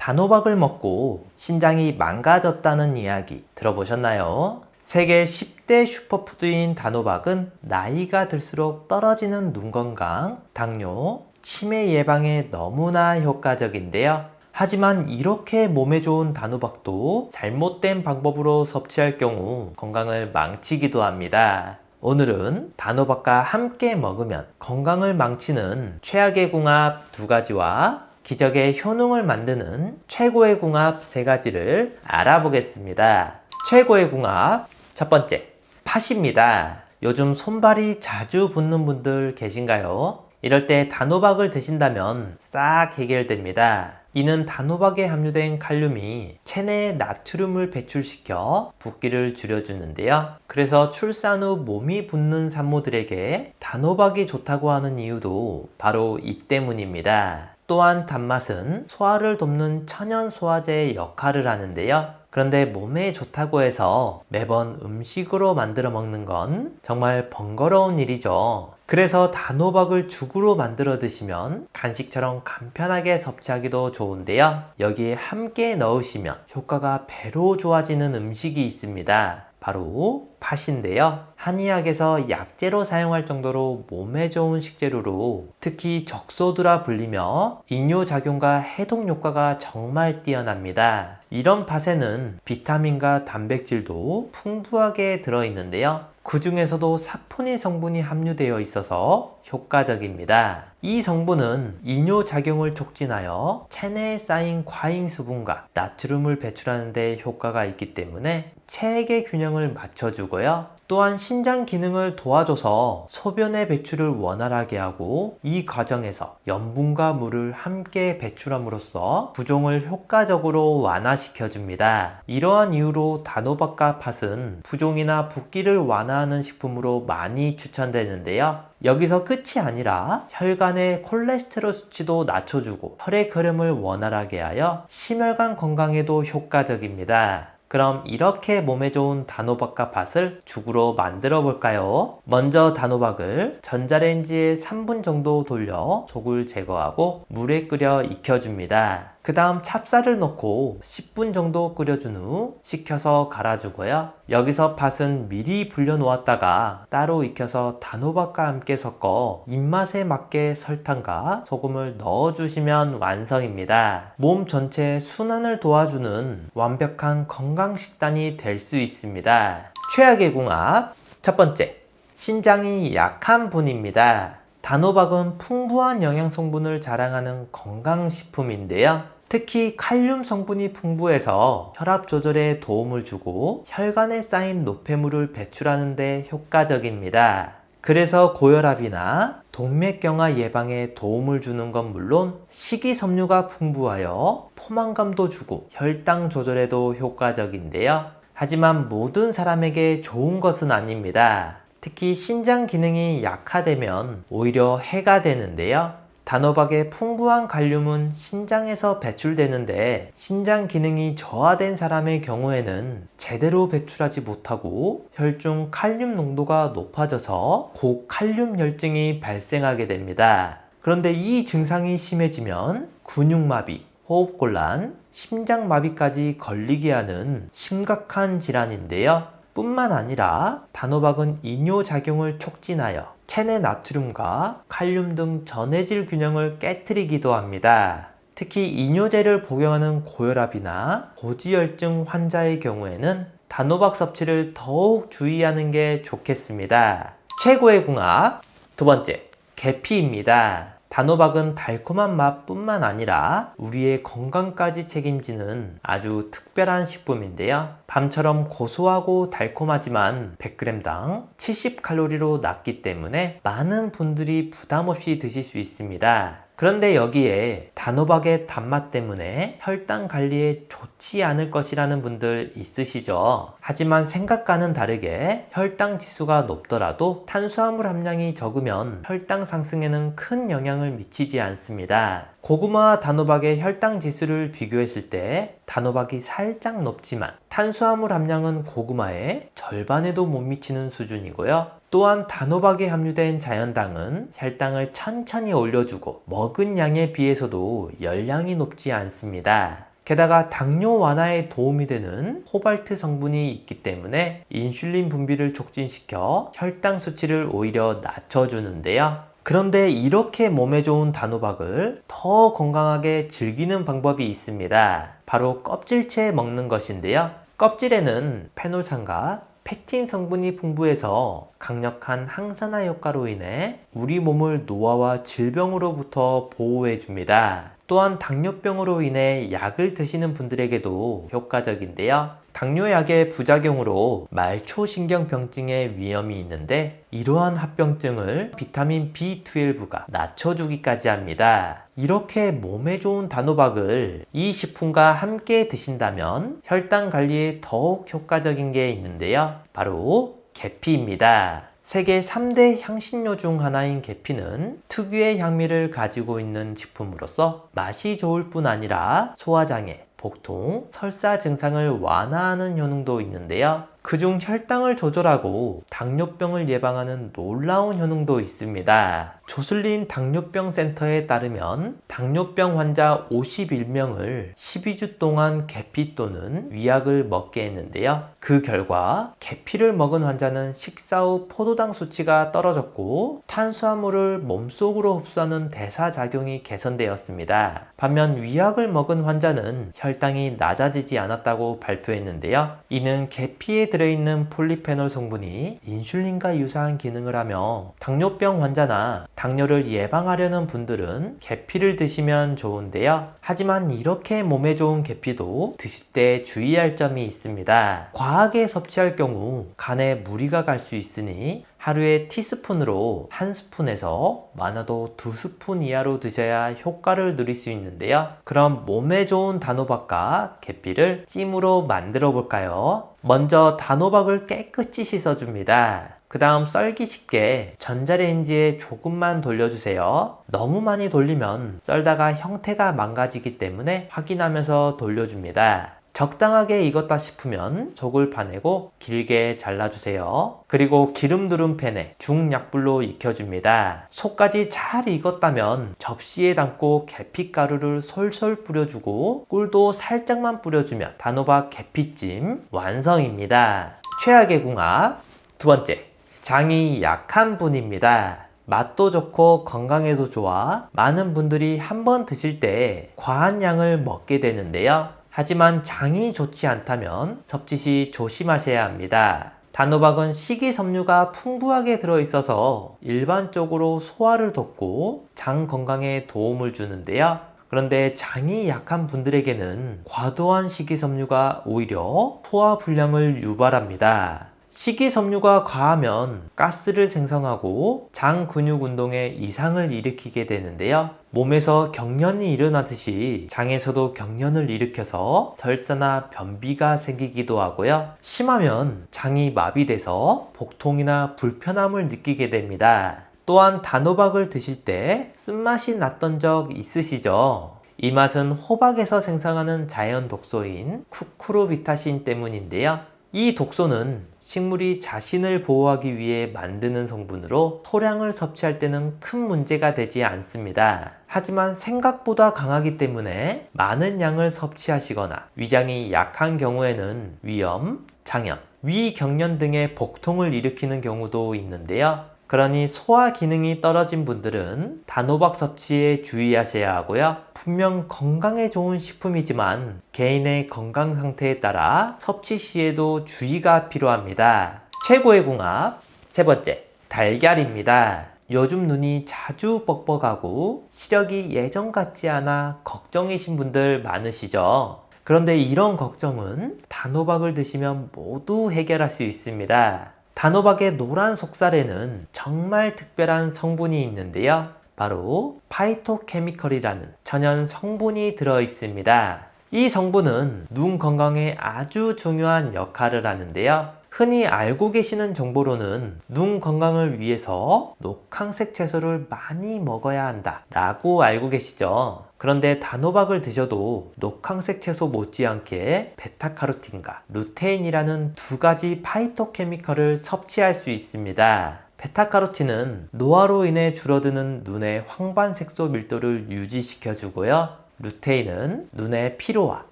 단호박을 먹고 신장이 망가졌다는 이야기 들어보셨나요? 세계 10대 슈퍼푸드인 단호박은 나이가 들수록 떨어지는 눈 건강, 당뇨, 치매 예방에 너무나 효과적인데요. 하지만 이렇게 몸에 좋은 단호박도 잘못된 방법으로 섭취할 경우 건강을 망치기도 합니다. 오늘은 단호박과 함께 먹으면 건강을 망치는 최악의 궁합 2가지와 기적의 효능을 만드는 최고의 궁합 3가지를 알아보겠습니다. 최고의 궁합 첫 번째, 팥입니다. 요즘 손발이 자주 붓는 분들 계신가요? 이럴 때 단호박을 드신다면 싹 해결됩니다. 이는 단호박에 함유된 칼륨이 체내에 나트륨을 배출시켜 붓기를 줄여주는데요. 그래서 출산 후 몸이 붓는 산모들에게 단호박이 좋다고 하는 이유도 바로 이 때문입니다. 또한 단맛은 소화를 돕는 천연 소화제의 역할을 하는데요. 그런데 몸에 좋다고 해서 매번 음식으로 만들어 먹는 건 정말 번거로운 일이죠. 그래서 단호박을 죽으로 만들어 드시면 간식처럼 간편하게 섭취하기도 좋은데요. 여기에 함께 넣으시면 효과가 배로 좋아지는 음식이 있습니다. 바로 팥인데요. 한의학에서 약재로 사용할 정도로 몸에 좋은 식재료로 특히 적소두라 불리며 이뇨작용과 해독 효과가 정말 뛰어납니다. 이런 팥에는 비타민과 단백질도 풍부하게 들어있는데요. 그 중에서도 사포닌 성분이 함유되어 있어서 효과적입니다. 이 성분은 이뇨작용을 촉진하여 체내에 쌓인 과잉수분과 나트륨을 배출하는 데 효과가 있기 때문에 체액의 균형을 맞춰주고요. 또한 신장 기능을 도와줘서 소변의 배출을 원활하게 하고 이 과정에서 염분과 물을 함께 배출함으로써 부종을 효과적으로 완화시켜줍니다. 이러한 이유로 단호박과 팥은 부종이나 붓기를 완화하는 식품으로 많이 추천되는데요. 여기서 끝이 아니라 혈관의 콜레스테롤 수치도 낮춰주고 혈액 흐름을 원활하게 하여 심혈관 건강에도 효과적입니다. 그럼 이렇게 몸에 좋은 단호박과 팥을 죽으로 만들어 볼까요? 먼저 단호박을 전자레인지에 3분 정도 돌려 속을 제거하고 물에 끓여 익혀줍니다. 그 다음 찹쌀을 넣고 10분 정도 끓여준 후 식혀서 갈아주고요. 여기서 팥은 미리 불려 놓았다가 따로 익혀서 단호박과 함께 섞어 입맛에 맞게 설탕과 소금을 넣어주시면 완성입니다. 몸 전체의 순환을 도와주는 완벽한 건강 식단이 될 수 있습니다. 최악의 궁합 첫 번째, 신장이 약한 분입니다. 단호박은 풍부한 영양 성분을 자랑하는 건강식품인데요. 특히 칼륨 성분이 풍부해서 혈압 조절에 도움을 주고 혈관에 쌓인 노폐물을 배출하는 데 효과적입니다. 그래서 고혈압이나 동맥경화 예방에 도움을 주는 건 물론 식이섬유가 풍부하여 포만감도 주고 혈당 조절에도 효과적인데요. 하지만 모든 사람에게 좋은 것은 아닙니다. 특히 신장 기능이 약화되면 오히려 해가 되는데요. 단호박의 풍부한 칼륨은 신장에서 배출되는데 신장 기능이 저하된 사람의 경우에는 제대로 배출하지 못하고 혈중 칼륨 농도가 높아져서 고칼륨혈증이 발생하게 됩니다. 그런데 이 증상이 심해지면 근육마비, 호흡곤란, 심장마비까지 걸리게 하는 심각한 질환인데요. 뿐만 아니라 단호박은 이뇨작용을 촉진하여 체내 나트륨과 칼륨 등 전해질 균형을 깨트리기도 합니다. 특히 이뇨제를 복용하는 고혈압이나 고지혈증 환자의 경우에는 단호박 섭취를 더욱 주의하는 게 좋겠습니다. 최고의 궁합 두 번째, 계피입니다. 단호박은 달콤한 맛뿐만 아니라 우리의 건강까지 책임지는 아주 특별한 식품인데요. 밤처럼 고소하고 달콤하지만 100g당 70칼로리로 낮기 때문에 많은 분들이 부담 없이 드실 수 있습니다. 그런데 여기에 단호박의 단맛 때문에 혈당 관리에 좋지 않을 것이라는 분들 있으시죠? 하지만 생각과는 다르게 혈당 지수가 높더라도 탄수화물 함량이 적으면 혈당 상승에는 큰 영향을 미치지 않습니다. 고구마와 단호박의 혈당 지수를 비교했을 때 단호박이 살짝 높지만 탄수화물 함량은 고구마의 절반에도 못 미치는 수준이고요. 또한 단호박에 함유된 자연당은 혈당을 천천히 올려주고 먹은 양에 비해서도 열량이 높지 않습니다. 게다가 당뇨 완화에 도움이 되는 코발트 성분이 있기 때문에 인슐린 분비를 촉진시켜 혈당 수치를 오히려 낮춰주는데요. 그런데 이렇게 몸에 좋은 단호박을 더 건강하게 즐기는 방법이 있습니다. 바로 껍질째 먹는 것인데요. 껍질에는 페놀산과 펙틴 성분이 풍부해서 강력한 항산화 효과로 인해 우리 몸을 노화와 질병으로부터 보호해 줍니다. 또한 당뇨병으로 인해 약을 드시는 분들에게도 효과적인데요. 당뇨약의 부작용으로 말초신경병증의 위험이 있는데 이러한 합병증을 비타민 B12가 낮춰주기까지 합니다. 이렇게 몸에 좋은 단호박을 이 식품과 함께 드신다면 혈당 관리에 더욱 효과적인 게 있는데요. 바로 계피입니다. 세계 3대 향신료 중 하나인 계피는 특유의 향미를 가지고 있는 식품으로서 맛이 좋을 뿐 아니라 소화장애, 복통, 설사 증상을 완화하는 효능도 있는데요. 그중 혈당을 조절하고 당뇨병을 예방하는 놀라운 효능도 있습니다. 조슬린 당뇨병 센터에 따르면 당뇨병 환자 51명을 12주 동안 계피 또는 위약을 먹게 했는데요. 그 결과 계피를 먹은 환자는 식사 후 포도당 수치가 떨어졌고 탄수화물을 몸속으로 흡수하는 대사작용이 개선되었습니다. 반면 위약을 먹은 환자는 혈당이 낮아지지 않았다고 발표했는데요. 이는 계피에 들어있는 폴리페놀 성분이 인슐린과 유사한 기능을 하며 당뇨병 환자나 당뇨를 예방하려는 분들은 계피를 드시면 좋은데요. 하지만 이렇게 몸에 좋은 계피도 드실 때 주의할 점이 있습니다. 과하게 섭취할 경우 간에 무리가 갈 수 있으니 하루에 티스푼으로 1스푼에서 많아도 2스푼 이하로 드셔야 효과를 누릴 수 있는데요. 그럼 몸에 좋은 단호박과 계피를 찜으로 만들어 볼까요? 먼저 단호박을 깨끗이 씻어줍니다. 그 다음 썰기 쉽게 전자레인지에 조금만 돌려주세요. 너무 많이 돌리면 썰다가 형태가 망가지기 때문에 확인하면서 돌려줍니다. 적당하게 익었다 싶으면 속을 파내고 길게 잘라주세요. 그리고 기름 두른 팬에 중약불로 익혀줍니다. 속까지 잘 익었다면 접시에 담고 계피가루를 솔솔 뿌려주고 꿀도 살짝만 뿌려주면 단호박 계피찜 완성입니다. 최악의 궁합 두 번째, 장이 약한 분입니다. 맛도 좋고 건강에도 좋아 많은 분들이 한번 드실 때 과한 양을 먹게 되는데요. 하지만 장이 좋지 않다면 섭취 시 조심하셔야 합니다. 단호박은 식이섬유가 풍부하게 들어있어서 일반적으로 소화를 돕고 장 건강에 도움을 주는데요. 그런데 장이 약한 분들에게는 과도한 식이섬유가 오히려 소화 불량을 유발합니다. 식이섬유가 과하면 가스를 생성하고 장 근육 운동에 이상을 일으키게 되는데요. 몸에서 경련이 일어나듯이 장에서도 경련을 일으켜서 설사나 변비가 생기기도 하고요. 심하면 장이 마비돼서 복통이나 불편함을 느끼게 됩니다. 또한 단호박을 드실 때 쓴맛이 났던 적 있으시죠? 이 맛은 호박에서 생성하는 자연 독소인 쿠쿠르비타신 때문인데요. 이 독소는 식물이 자신을 보호하기 위해 만드는 성분으로 소량을 섭취할 때는 큰 문제가 되지 않습니다. 하지만 생각보다 강하기 때문에 많은 양을 섭취하시거나 위장이 약한 경우에는 위염, 장염, 위경련 등의 복통을 일으키는 경우도 있는데요. 그러니 소화 기능이 떨어진 분들은 단호박 섭취에 주의하셔야 하고요. 분명 건강에 좋은 식품이지만 개인의 건강 상태에 따라 섭취 시에도 주의가 필요합니다. 최고의 궁합 세 번째, 달걀입니다. 요즘 눈이 자주 뻑뻑하고 시력이 예전 같지 않아 걱정이신 분들 많으시죠? 그런데 이런 걱정은 단호박을 드시면 모두 해결할 수 있습니다. 단호박의 노란 속살에는 정말 특별한 성분이 있는데요. 바로 파이토케미컬이라는 천연 성분이 들어 있습니다. 이 성분은 눈 건강에 아주 중요한 역할을 하는데요. 흔히 알고 계시는 정보로는 눈 건강을 위해서 녹황색 채소를 많이 먹어야 한다 라고 알고 계시죠. 그런데 단호박을 드셔도 녹황색 채소 못지않게 베타카로틴과 루테인이라는 두 가지 파이토케미컬을 섭취할 수 있습니다. 베타카로틴은 노화로 인해 줄어드는 눈의 황반색소 밀도를 유지시켜주고요. 루테인은 눈의 피로와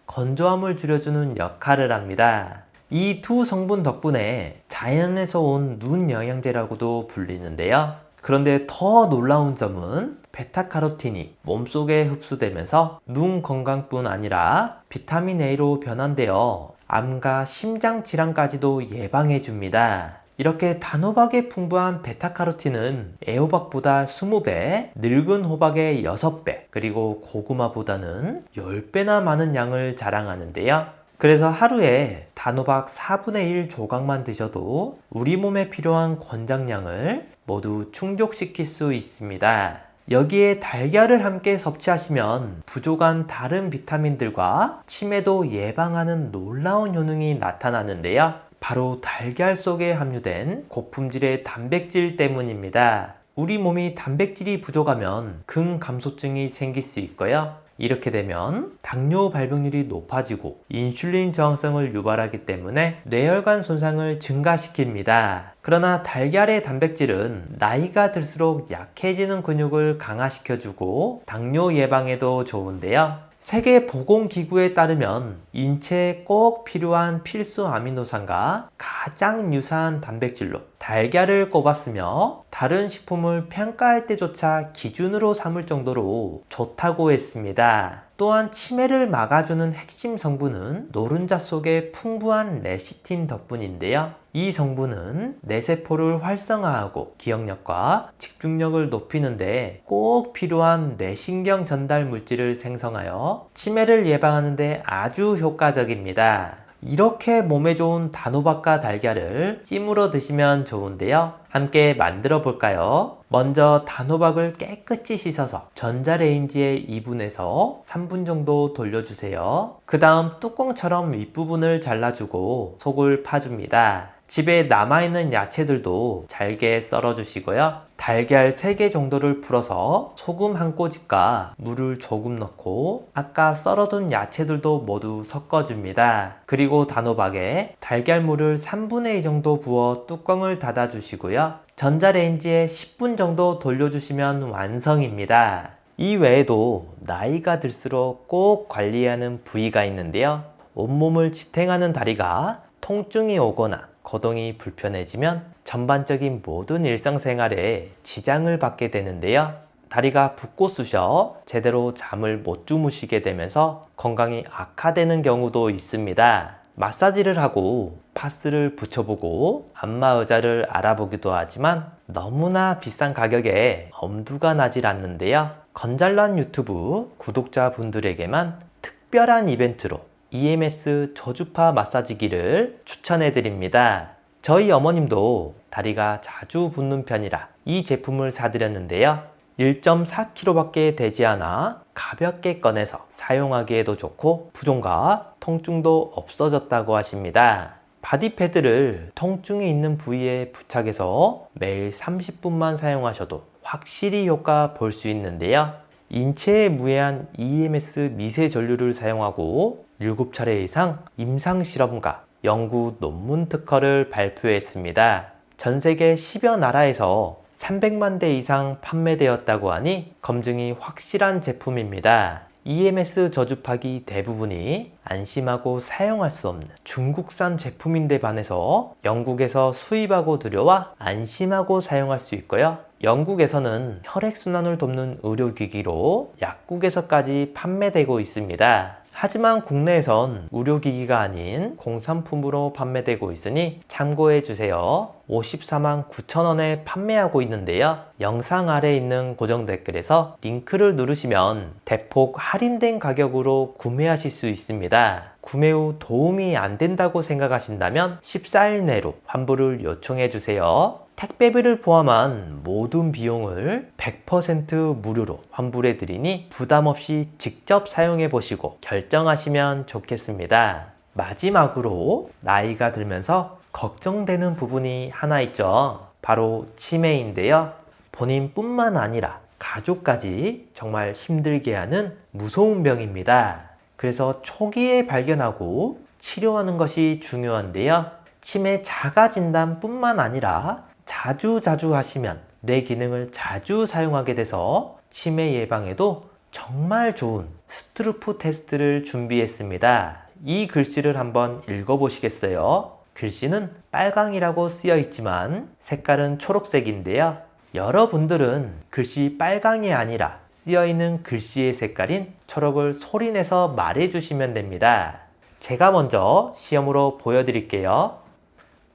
건조함을 줄여주는 역할을 합니다. 이 두 성분 덕분에 자연에서 온 눈 영양제라고도 불리는데요. 그런데 더 놀라운 점은 베타카로틴이 몸속에 흡수되면서 눈 건강뿐 아니라 비타민 A로 변환되어 암과 심장 질환까지도 예방해 줍니다. 이렇게 단호박에 풍부한 베타카로틴은 애호박보다 20배, 늙은 호박의 6배, 그리고 고구마보다는 10배나 많은 양을 자랑하는데요. 그래서 하루에 단호박 4분의 1 조각만 드셔도 우리 몸에 필요한 권장량을 모두 충족시킬 수 있습니다. 여기에 달걀을 함께 섭취하시면 부족한 다른 비타민들과 치매도 예방하는 놀라운 효능이 나타나는데요. 바로 달걀 속에 함유된 고품질의 단백질 때문입니다. 우리 몸이 단백질이 부족하면 근감소증이 생길 수 있고요. 이렇게 되면 당뇨 발병률이 높아지고 인슐린 저항성을 유발하기 때문에 뇌혈관 손상을 증가시킵니다. 그러나 달걀의 단백질은 나이가 들수록 약해지는 근육을 강화시켜주고 당뇨 예방에도 좋은데요. 세계보건기구에 따르면 인체에 꼭 필요한 필수 아미노산과 가장 유사한 단백질로 달걀을 꼽았으며 다른 식품을 평가할 때조차 기준으로 삼을 정도로 좋다고 했습니다. 또한 치매를 막아주는 핵심 성분은 노른자 속의 풍부한 레시틴 덕분인데요. 이 성분은 뇌세포를 활성화하고 기억력과 집중력을 높이는데 꼭 필요한 뇌신경 전달 물질을 생성하여 치매를 예방하는 데 아주 효과적입니다. 이렇게 몸에 좋은 단호박과 달걀을 찜으로 드시면 좋은데요. 함께 만들어 볼까요? 먼저 단호박을 깨끗이 씻어서 전자레인지에 2분에서 3분 정도 돌려주세요. 그 다음 뚜껑처럼 윗부분을 잘라주고 속을 파줍니다. 집에 남아있는 야채들도 잘게 썰어주시고요. 달걀 3개 정도를 풀어서 소금 한 꼬집과 물을 조금 넣고 아까 썰어둔 야채들도 모두 섞어줍니다. 그리고 단호박에 달걀물을 3분의 2 정도 부어 뚜껑을 닫아주시고요. 전자레인지에 10분 정도 돌려주시면 완성입니다. 이 외에도 나이가 들수록 꼭 관리해야 하는 부위가 있는데요. 온몸을 지탱하는 다리가 통증이 오거나 거동이 불편해지면 전반적인 모든 일상생활에 지장을 받게 되는데요. 다리가 붓고 쑤셔 제대로 잠을 못 주무시게 되면서 건강이 악화되는 경우도 있습니다. 마사지를 하고 파스를 붙여보고 안마의자를 알아보기도 하지만 너무나 비싼 가격에 엄두가 나질 않는데요. 건잘란 유튜브 구독자분들에게만 특별한 이벤트로 EMS 저주파 마사지기를 추천해 드립니다. 저희 어머님도 다리가 자주 붓는 편이라 이 제품을 사드렸는데요. 1.4kg 밖에 되지 않아 가볍게 꺼내서 사용하기에도 좋고 부종과 통증도 없어졌다고 하십니다. 바디패드를 통증이 있는 부위에 부착해서 매일 30분만 사용하셔도 확실히 효과 볼 수 있는데요. 인체에 무해한 EMS 미세 전류를 사용하고 7차례 이상 임상실험과 연구 논문 특허를 발표했습니다. 전 세계 10여 나라에서 300만 대 이상 판매되었다고 하니 검증이 확실한 제품입니다. EMS 저주파기 대부분이 안심하고 사용할 수 없는 중국산 제품인데 반해서 영국에서 수입하고 들여와 안심하고 사용할 수 있고요. 영국에서는 혈액순환을 돕는 의료기기로 약국에서까지 판매되고 있습니다. 하지만 국내에선 의료기기가 아닌 공산품으로 판매되고 있으니 참고해주세요. 54만 9천원에 판매하고 있는데요. 영상 아래 있는 고정 댓글에서 링크를 누르시면 대폭 할인된 가격으로 구매하실 수 있습니다. 구매 후 도움이 안 된다고 생각하신다면 14일 내로 환불을 요청해주세요. 택배비를 포함한 모든 비용을 100% 무료로 환불해 드리니 부담 없이 직접 사용해 보시고 결정하시면 좋겠습니다. 마지막으로 나이가 들면서 걱정되는 부분이 하나 있죠. 바로 치매인데요. 본인뿐만 아니라 가족까지 정말 힘들게 하는 무서운 병입니다. 그래서 초기에 발견하고 치료하는 것이 중요한데요. 치매 자가 진단뿐만 아니라 자주 하시면 뇌 기능을 자주 사용하게 돼서 치매 예방에도 정말 좋은 스트루프 테스트를 준비했습니다. 이 글씨를 한번 읽어보시겠어요? 글씨는 빨강이라고 쓰여 있지만 색깔은 초록색인데요. 여러분들은 글씨 빨강이 아니라 쓰여 있는 글씨의 색깔인 초록을 소리내서 말해주시면 됩니다. 제가 먼저 시험으로 보여드릴게요.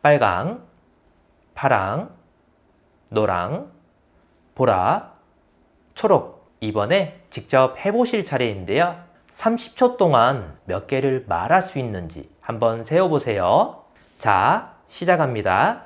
빨강, 파랑, 노랑, 보라, 초록. 이번에 직접 해보실 차례인데요. 30초 동안 몇 개를 말할 수 있는지 한번 세어보세요. 자, 시작합니다.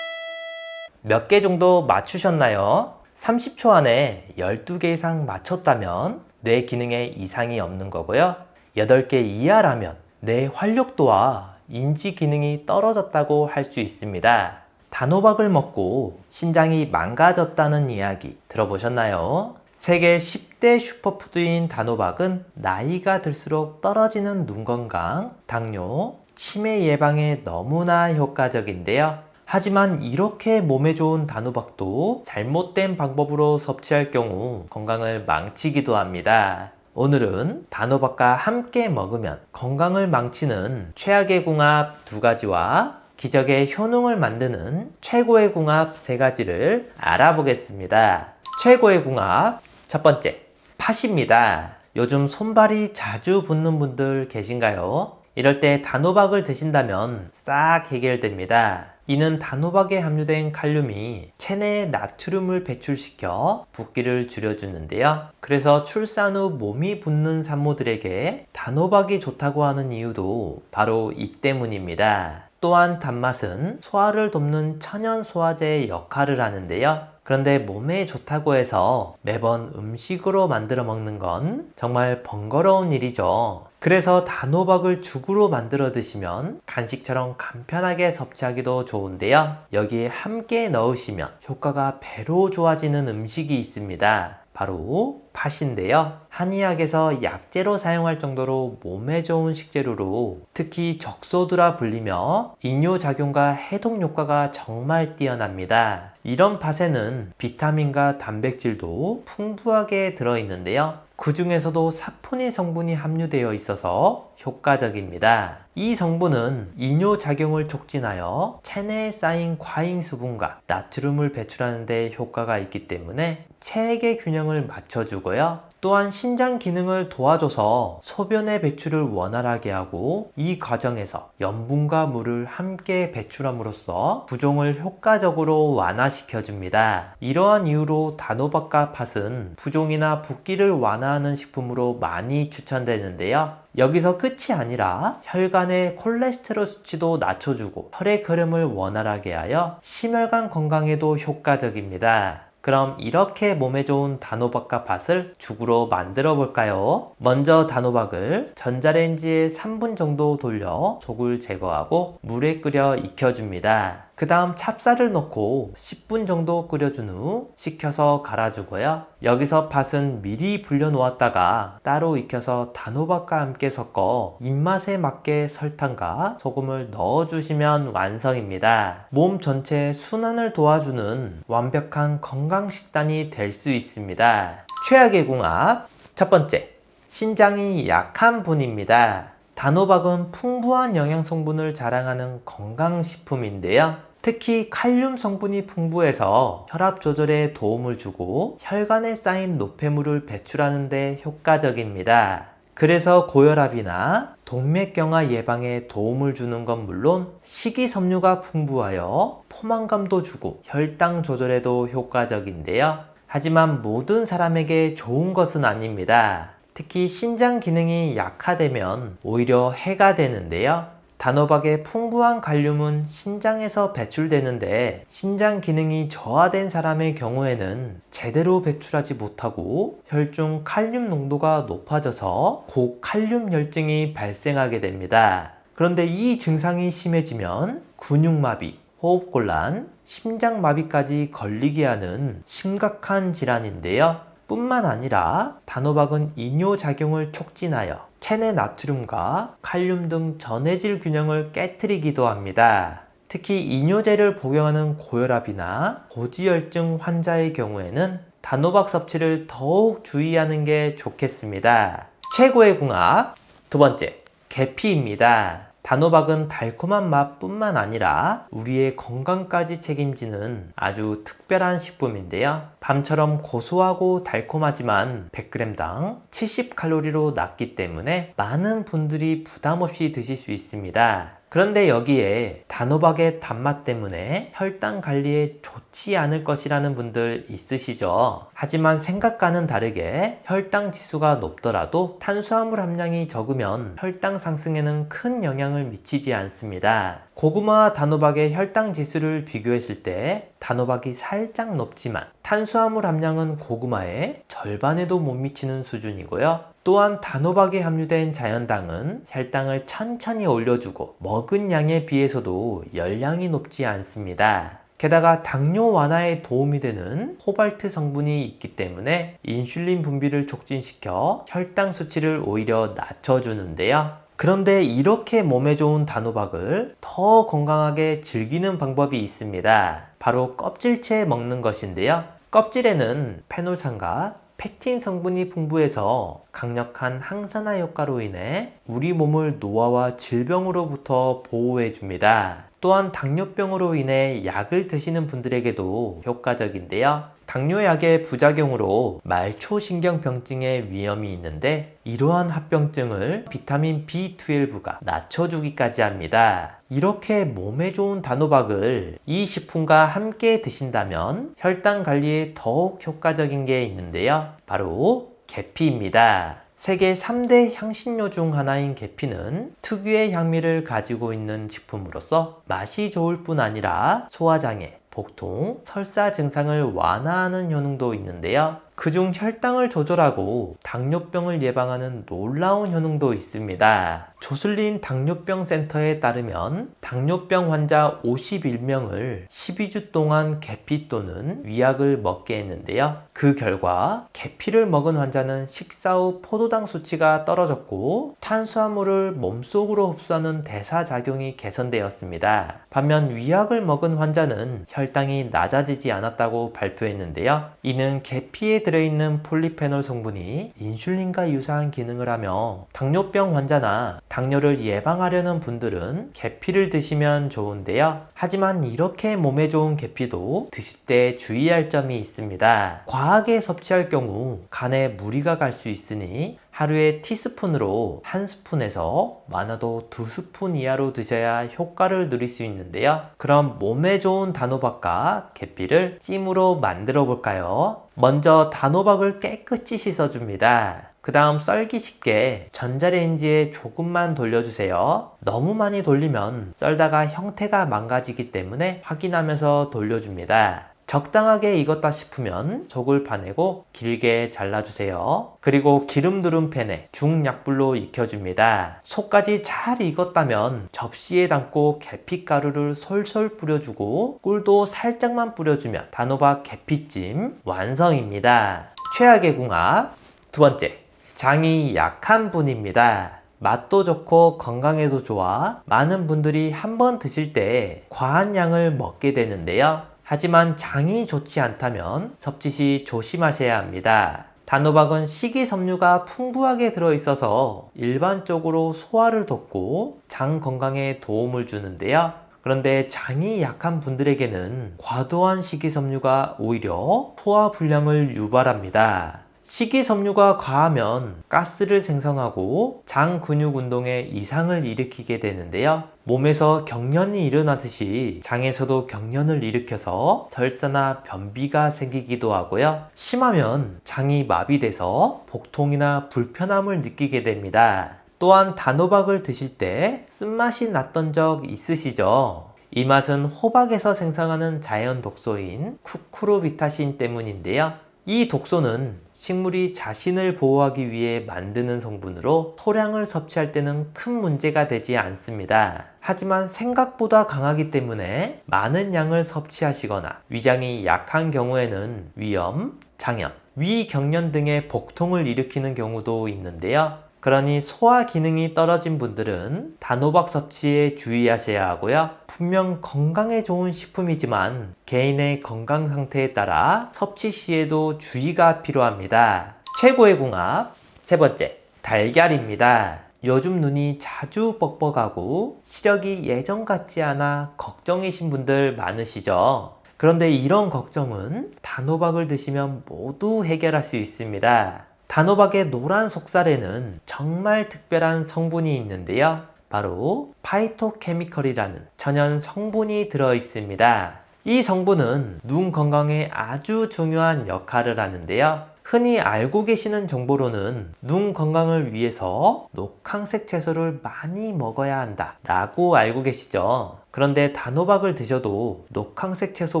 몇 개 정도 맞추셨나요? 30초 안에 12개 이상 맞췄다면 뇌 기능에 이상이 없는 거고요. 8개 이하라면 뇌 활력도와 인지 기능이 떨어졌다고 할 수 있습니다. 단호박을 먹고 신장이 망가졌다는 이야기 들어보셨나요? 세계 10대 슈퍼푸드인 단호박은 나이가 들수록 떨어지는 눈 건강, 당뇨, 치매 예방에 너무나 효과적인데요. 하지만 이렇게 몸에 좋은 단호박도 잘못된 방법으로 섭취할 경우 건강을 망치기도 합니다. 오늘은 단호박과 함께 먹으면 건강을 망치는 최악의 궁합 2가지와 기적의 효능을 만드는 최고의 궁합 3가지를 알아보겠습니다. 최고의 궁합 첫 번째, 팥입니다. 요즘 손발이 자주 붓는 분들 계신가요? 이럴 때 단호박을 드신다면 싹 해결됩니다. 이는 단호박에 함유된 칼륨이 체내에 나트륨을 배출시켜 붓기를 줄여주는데요. 그래서 출산 후 몸이 붓는 산모들에게 단호박이 좋다고 하는 이유도 바로 이 때문입니다. 또한 단맛은 소화를 돕는 천연 소화제의 역할을 하는데요. 그런데 몸에 좋다고 해서 매번 음식으로 만들어 먹는 건 정말 번거로운 일이죠. 그래서 단호박을 죽으로 만들어 드시면 간식처럼 간편하게 섭취하기도 좋은데요. 여기에 함께 넣으시면 효과가 배로 좋아지는 음식이 있습니다. 바로 팥인데요. 한의학에서 약재로 사용할 정도로 몸에 좋은 식재료로 특히 적소두라 불리며 이뇨작용과 해독 효과가 정말 뛰어납니다. 이런 팥에는 비타민과 단백질도 풍부하게 들어있는데요. 그 중에서도 사포닌 성분이 함유되어 있어서 효과적입니다. 이 성분은 이뇨작용을 촉진하여 체내에 쌓인 과잉 수분과 나트륨을 배출하는 데 효과가 있기 때문에 체액의 균형을 맞춰주고요. 또한 신장 기능을 도와줘서 소변의 배출을 원활하게 하고 이 과정에서 염분과 물을 함께 배출함으로써 부종을 효과적으로 완화시켜줍니다. 이러한 이유로 단호박과 팥은 부종이나 붓기를 완화하는 식품으로 많이 추천되는데요. 여기서 끝이 아니라 혈관의 콜레스테롤 수치도 낮춰주고 혈의 흐름을 원활하게 하여 심혈관 건강에도 효과적입니다. 그럼 이렇게 몸에 좋은 단호박과 팥을 죽으로 만들어 볼까요? 먼저 단호박을 전자레인지에 3분 정도 돌려 속을 제거하고 물에 끓여 익혀줍니다. 그 다음 찹쌀을 넣고 10분 정도 끓여준 후 식혀서 갈아주고요. 여기서 팥은 미리 불려 놓았다가 따로 익혀서 단호박과 함께 섞어 입맛에 맞게 설탕과 소금을 넣어주시면 완성입니다. 몸 전체 순환을 도와주는 완벽한 건강 식단이 될 수 있습니다. 최악의 궁합 첫 번째, 신장이 약한 분입니다. 단호박은 풍부한 영양 성분을 자랑하는 건강식품인데요. 특히 칼륨 성분이 풍부해서 혈압 조절에 도움을 주고 혈관에 쌓인 노폐물을 배출하는 데 효과적입니다. 그래서 고혈압이나 동맥경화 예방에 도움을 주는 건 물론 식이섬유가 풍부하여 포만감도 주고 혈당 조절에도 효과적인데요. 하지만 모든 사람에게 좋은 것은 아닙니다. 특히 신장 기능이 약화되면 오히려 해가 되는데요. 단호박의 풍부한 칼륨은 신장에서 배출되는데 신장 기능이 저하된 사람의 경우에는 제대로 배출하지 못하고 혈중 칼륨 농도가 높아져서 고칼륨혈증이 발생하게 됩니다. 그런데 이 증상이 심해지면 근육마비, 호흡곤란, 심장마비까지 걸리게 하는 심각한 질환인데요. 뿐만 아니라 단호박은 이뇨작용을 촉진하여 체내 나트륨과 칼륨 등 전해질 균형을 깨트리기도 합니다. 특히 이뇨제를 복용하는 고혈압이나 고지혈증 환자의 경우에는 단호박 섭취를 더욱 주의하는 게 좋겠습니다. 최고의 궁합 두 번째, 계피입니다. 단호박은 달콤한 맛뿐만 아니라 우리의 건강까지 책임지는 아주 특별한 식품인데요. 밤처럼 고소하고 달콤하지만 100g당 70칼로리로 낮기 때문에 많은 분들이 부담 없이 드실 수 있습니다. 그런데 여기에 단호박의 단맛 때문에 혈당 관리에 좋지 않을 것이라는 분들 있으시죠? 하지만 생각과는 다르게 혈당 지수가 높더라도 탄수화물 함량이 적으면 혈당 상승에는 큰 영향을 미치지 않습니다. 고구마와 단호박의 혈당 지수를 비교했을 때 단호박이 살짝 높지만 탄수화물 함량은 고구마의 절반에도 못 미치는 수준이고요. 또한 단호박에 함유된 자연당은 혈당을 천천히 올려주고 먹은 양에 비해서도 열량이 높지 않습니다. 게다가 당뇨 완화에 도움이 되는 코발트 성분이 있기 때문에 인슐린 분비를 촉진시켜 혈당 수치를 오히려 낮춰주는데요. 그런데 이렇게 몸에 좋은 단호박을 더 건강하게 즐기는 방법이 있습니다. 바로 껍질째 먹는 것인데요. 껍질에는 페놀산과 펙틴 성분이 풍부해서 강력한 항산화 효과로 인해 우리 몸을 노화와 질병으로부터 보호해 줍니다. 또한 당뇨병으로 인해 약을 드시는 분들에게도 효과적인데요. 당뇨약의 부작용으로 말초신경병증의 위험이 있는데 이러한 합병증을 비타민 B12가 낮춰주기까지 합니다. 이렇게 몸에 좋은 단호박을 이 식품과 함께 드신다면 혈당 관리에 더욱 효과적인 게 있는데요. 바로 계피입니다. 세계 3대 향신료 중 하나인 계피는 특유의 향미를 가지고 있는 식품으로서 맛이 좋을 뿐 아니라 소화장애, 복통, 설사 증상을 완화하는 효능도 있는데요. 그중 혈당을 조절하고 당뇨병을 예방하는 놀라운 효능도 있습니다. 조슬린 당뇨병 센터에 따르면 당뇨병 환자 51명을 12주 동안 계피 또는 위약을 먹게 했는데요. 그 결과 계피를 먹은 환자는 식사 후 포도당 수치가 떨어졌고 탄수화물을 몸속으로 흡수하는 대사작용이 개선되었습니다. 반면 위약을 먹은 환자는 혈당이 낮아지지 않았다고 발표했는데요. 이는 계피에 들어있는 폴리페놀 성분이 인슐린과 유사한 기능을 하며 당뇨병 환자나 당뇨를 예방하려는 분들은 계피를 드시면 좋은데요. 하지만 이렇게 몸에 좋은 계피도 드실 때 주의할 점이 있습니다. 과하게 섭취할 경우 간에 무리가 갈 수 있으니 하루에 티스푼으로 1스푼에서 많아도 2스푼 이하로 드셔야 효과를 누릴 수 있는데요. 그럼 몸에 좋은 단호박과 계피를 찜으로 만들어 볼까요? 먼저 단호박을 깨끗이 씻어줍니다. 그 다음 썰기 쉽게 전자레인지에 조금만 돌려주세요. 너무 많이 돌리면 썰다가 형태가 망가지기 때문에 확인하면서 돌려줍니다. 적당하게 익었다 싶으면 속을 파내고 길게 잘라주세요. 그리고 기름 두른 팬에 중약불로 익혀줍니다. 속까지 잘 익었다면 접시에 담고 계피가루를 솔솔 뿌려주고 꿀도 살짝만 뿌려주면 단호박 계피찜 완성입니다. 최악의 궁합 두 번째, 장이 약한 분입니다. 맛도 좋고 건강에도 좋아 많은 분들이 한번 드실 때 과한 양을 먹게 되는데요. 하지만 장이 좋지 않다면 섭취 시 조심하셔야 합니다. 단호박은 식이섬유가 풍부하게 들어있어서 일반적으로 소화를 돕고 장 건강에 도움을 주는데요. 그런데 장이 약한 분들에게는 과도한 식이섬유가 오히려 소화 불량을 유발합니다. 식이섬유가 과하면 가스를 생성하고 장 근육 운동에 이상을 일으키게 되는데요. 몸에서 경련이 일어나듯이 장에서도 경련을 일으켜서 설사나 변비가 생기기도 하고요. 심하면 장이 마비돼서 복통이나 불편함을 느끼게 됩니다. 또한 단호박을 드실 때 쓴맛이 났던 적 있으시죠? 이 맛은 호박에서 생성하는 자연 독소인 쿠쿠르비타신 때문인데요. 이 독소는 식물이 자신을 보호하기 위해 만드는 성분으로 소량을 섭취할 때는 큰 문제가 되지 않습니다. 하지만 생각보다 강하기 때문에 많은 양을 섭취하시거나 위장이 약한 경우에는 위염, 장염, 위경련 등의 복통을 일으키는 경우도 있는데요. 그러니 소화 기능이 떨어진 분들은 단호박 섭취에 주의하셔야 하고요. 분명 건강에 좋은 식품이지만 개인의 건강 상태에 따라 섭취 시에도 주의가 필요합니다. 최고의 궁합 세 번째, 달걀입니다. 요즘 눈이 자주 뻑뻑하고 시력이 예전 같지 않아 걱정이신 분들 많으시죠? 그런데 이런 걱정은 단호박을 드시면 모두 해결할 수 있습니다. 단호박의 노란 속살에는 정말 특별한 성분이 있는데요. 바로 파이토케미컬이라는 천연 성분이 들어 있습니다. 이 성분은 눈 건강에 아주 중요한 역할을 하는데요. 흔히 알고 계시는 정보로는 눈 건강을 위해서 녹황색 채소를 많이 먹어야 한다 라고 알고 계시죠? 그런데 단호박을 드셔도 녹황색 채소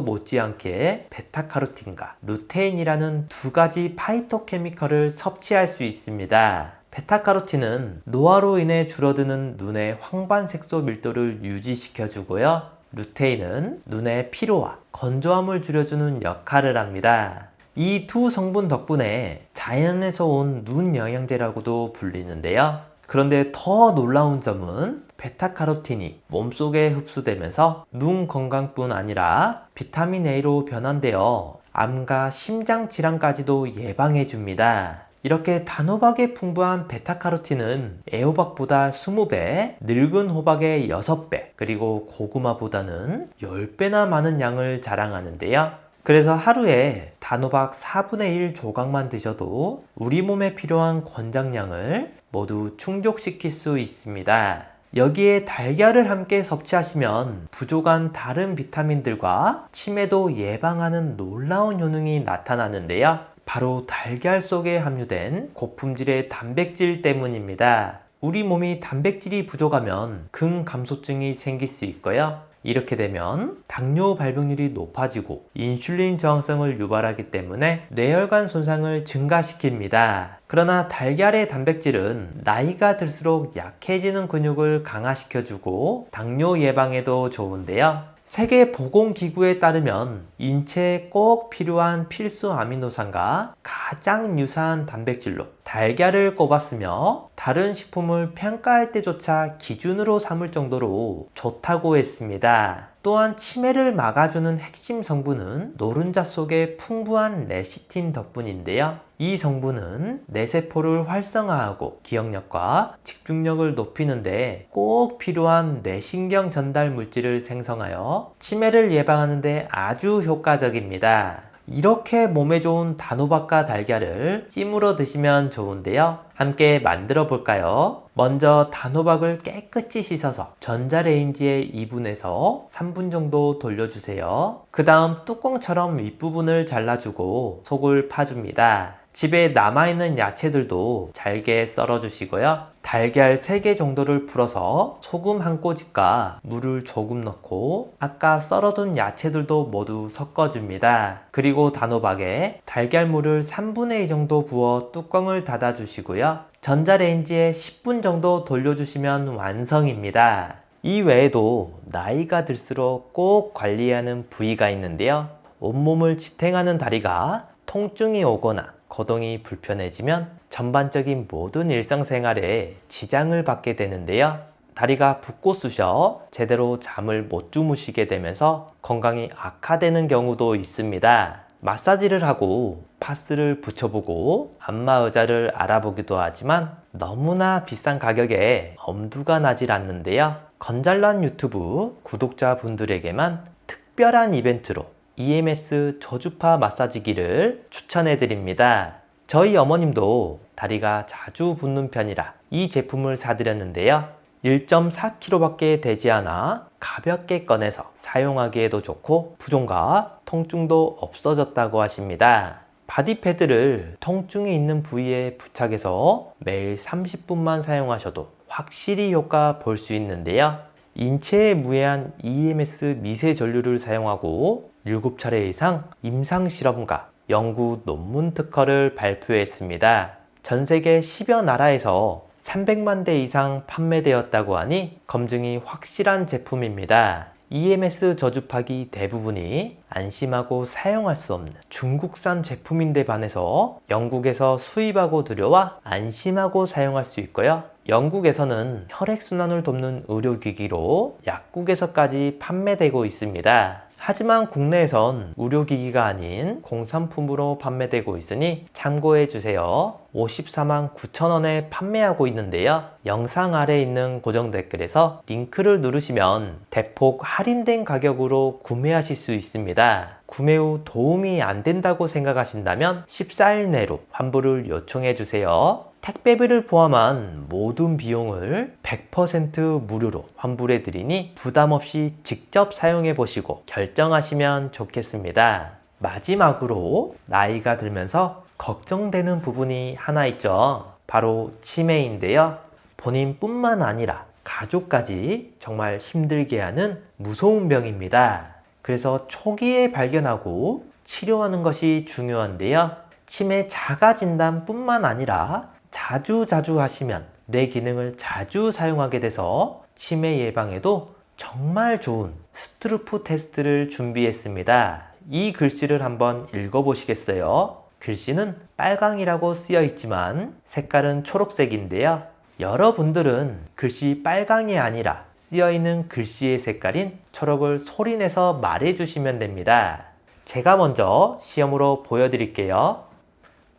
못지않게 베타카로틴과 루테인이라는 두 가지 파이토케미컬을 섭취할 수 있습니다. 베타카로틴은 노화로 인해 줄어드는 눈의 황반색소 밀도를 유지시켜주고요. 루테인은 눈의 피로와 건조함을 줄여주는 역할을 합니다. 이 두 성분 덕분에 자연에서 온 눈 영양제라고도 불리는데요. 그런데 더 놀라운 점은 베타카로틴이 몸속에 흡수되면서 눈 건강뿐 아니라 비타민 A로 변환되어 암과 심장 질환까지도 예방해 줍니다. 이렇게 단호박에 풍부한 베타카로틴은 애호박보다 20배, 늙은 호박의 6배, 그리고 고구마보다는 10배나 많은 양을 자랑하는데요. 그래서 하루에 단호박 4분의 1 조각만 드셔도 우리 몸에 필요한 권장량을 모두 충족시킬 수 있습니다. 여기에 달걀을 함께 섭취하시면 부족한 다른 비타민들과 치매도 예방하는 놀라운 효능이 나타나는데요. 바로 달걀 속에 함유된 고품질의 단백질 때문입니다. 우리 몸이 단백질이 부족하면 근감소증이 생길 수 있고요. 이렇게 되면 당뇨 발병률이 높아지고 인슐린 저항성을 유발하기 때문에 뇌혈관 손상을 증가시킵니다. 그러나 달걀의 단백질은 나이가 들수록 약해지는 근육을 강화시켜주고 당뇨 예방에도 좋은데요. 세계보건기구에 따르면 인체에 꼭 필요한 필수 아미노산과 가장 유사한 단백질로 달걀을 꼽았으며 다른 식품을 평가할 때조차 기준으로 삼을 정도로 좋다고 했습니다. 또한 치매를 막아주는 핵심 성분은 노른자 속의 풍부한 레시틴 덕분인데요. 이 성분은 뇌세포를 활성화하고 기억력과 집중력을 높이는데 꼭 필요한 뇌신경 전달 물질을 생성하여 치매를 예방하는 데 아주 효과적입니다. 이렇게 몸에 좋은 단호박과 달걀을 찜으로 드시면 좋은데요. 함께 만들어 볼까요? 먼저 단호박을 깨끗이 씻어서 전자레인지에 2분에서 3분 정도 돌려주세요. 그 다음 뚜껑처럼 윗부분을 잘라주고 속을 파줍니다. 집에 남아있는 야채들도 잘게 썰어주시고요. 달걀 3개 정도를 풀어서 소금 한 꼬집과 물을 조금 넣고 아까 썰어둔 야채들도 모두 섞어줍니다. 그리고 단호박에 달걀물을 3분의 2 정도 부어 뚜껑을 닫아주시고요. 전자레인지에 10분 정도 돌려주시면 완성입니다. 이 외에도 나이가 들수록 꼭 관리해야 하는 부위가 있는데요. 온몸을 지탱하는 다리가 통증이 오거나 거동이 불편해지면 전반적인 모든 일상생활에 지장을 받게 되는데요. 다리가 붓고 쑤셔 제대로 잠을 못 주무시게 되면서 건강이 악화되는 경우도 있습니다. 마사지를 하고 파스를 붙여보고 안마의자를 알아보기도 하지만 너무나 비싼 가격에 엄두가 나질 않는데요. 건잘란 유튜브 구독자분들에게만 특별한 이벤트로 EMS 저주파 마사지기를 추천해 드립니다. 저희 어머님도 다리가 자주 붓는 편이라 이 제품을 사드렸는데요. 1.4kg 밖에 되지 않아 가볍게 꺼내서 사용하기에도 좋고 부종과 통증도 없어졌다고 하십니다. 바디 패드를 통증이 있는 부위에 부착해서 매일 30분만 사용하셔도 확실히 효과 볼 수 있는데요. 인체에 무해한 EMS 미세 전류를 사용하고 7차례 이상 임상 실험과 연구 논문 특허를 발표했습니다. 전 세계 10여 나라에서 300만 대 이상 판매되었다고 하니 검증이 확실한 제품입니다. EMS 저주파기 대부분이 안심하고 사용할 수 없는 중국산 제품인데 반해서 영국에서 수입하고 들여와 안심하고 사용할 수 있고요. 영국에서는 혈액순환을 돕는 의료기기로 약국에서까지 판매되고 있습니다. 하지만 국내에선 의료기기가 아닌 공산품으로 판매되고 있으니 참고해주세요. 54만 9천 원에 판매하고 있는데요. 영상 아래에 있는 고정 댓글에서 링크를 누르시면 대폭 할인된 가격으로 구매하실 수 있습니다. 구매 후 도움이 안 된다고 생각하신다면 14일 내로 환불을 요청해주세요. 택배비를 포함한 모든 비용을 100% 무료로 환불해 드리니 부담 없이 직접 사용해 보시고 결정하시면 좋겠습니다. 마지막으로 나이가 들면서 걱정되는 부분이 하나 있죠. 바로 치매인데요. 본인뿐만 아니라 가족까지 정말 힘들게 하는 무서운 병입니다. 그래서 초기에 발견하고 치료하는 것이 중요한데요. 치매 자가 진단뿐만 아니라 자주 하시면 뇌 기능을 자주 사용하게 돼서 치매 예방에도 정말 좋은 스트루프 테스트를 준비했습니다. 이 글씨를 한번 읽어보시겠어요? 글씨는 빨강이라고 쓰여 있지만 색깔은 초록색인데요. 여러분들은 글씨 빨강이 아니라 쓰여 있는 글씨의 색깔인 초록을 소리내서 말해주시면 됩니다. 제가 먼저 시험으로 보여드릴게요.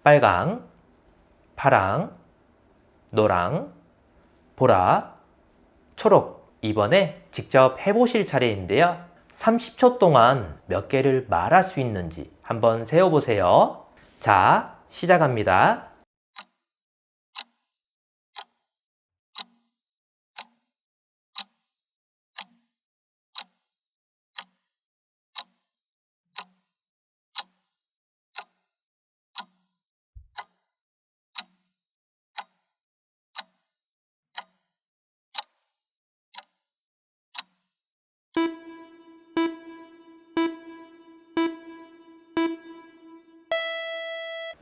빨강, 파랑, 노랑, 보라, 초록. 이번에 직접 해보실 차례인데요. 30초 동안 몇 개를 말할 수 있는지 한번 세어보세요. 자, 시작합니다.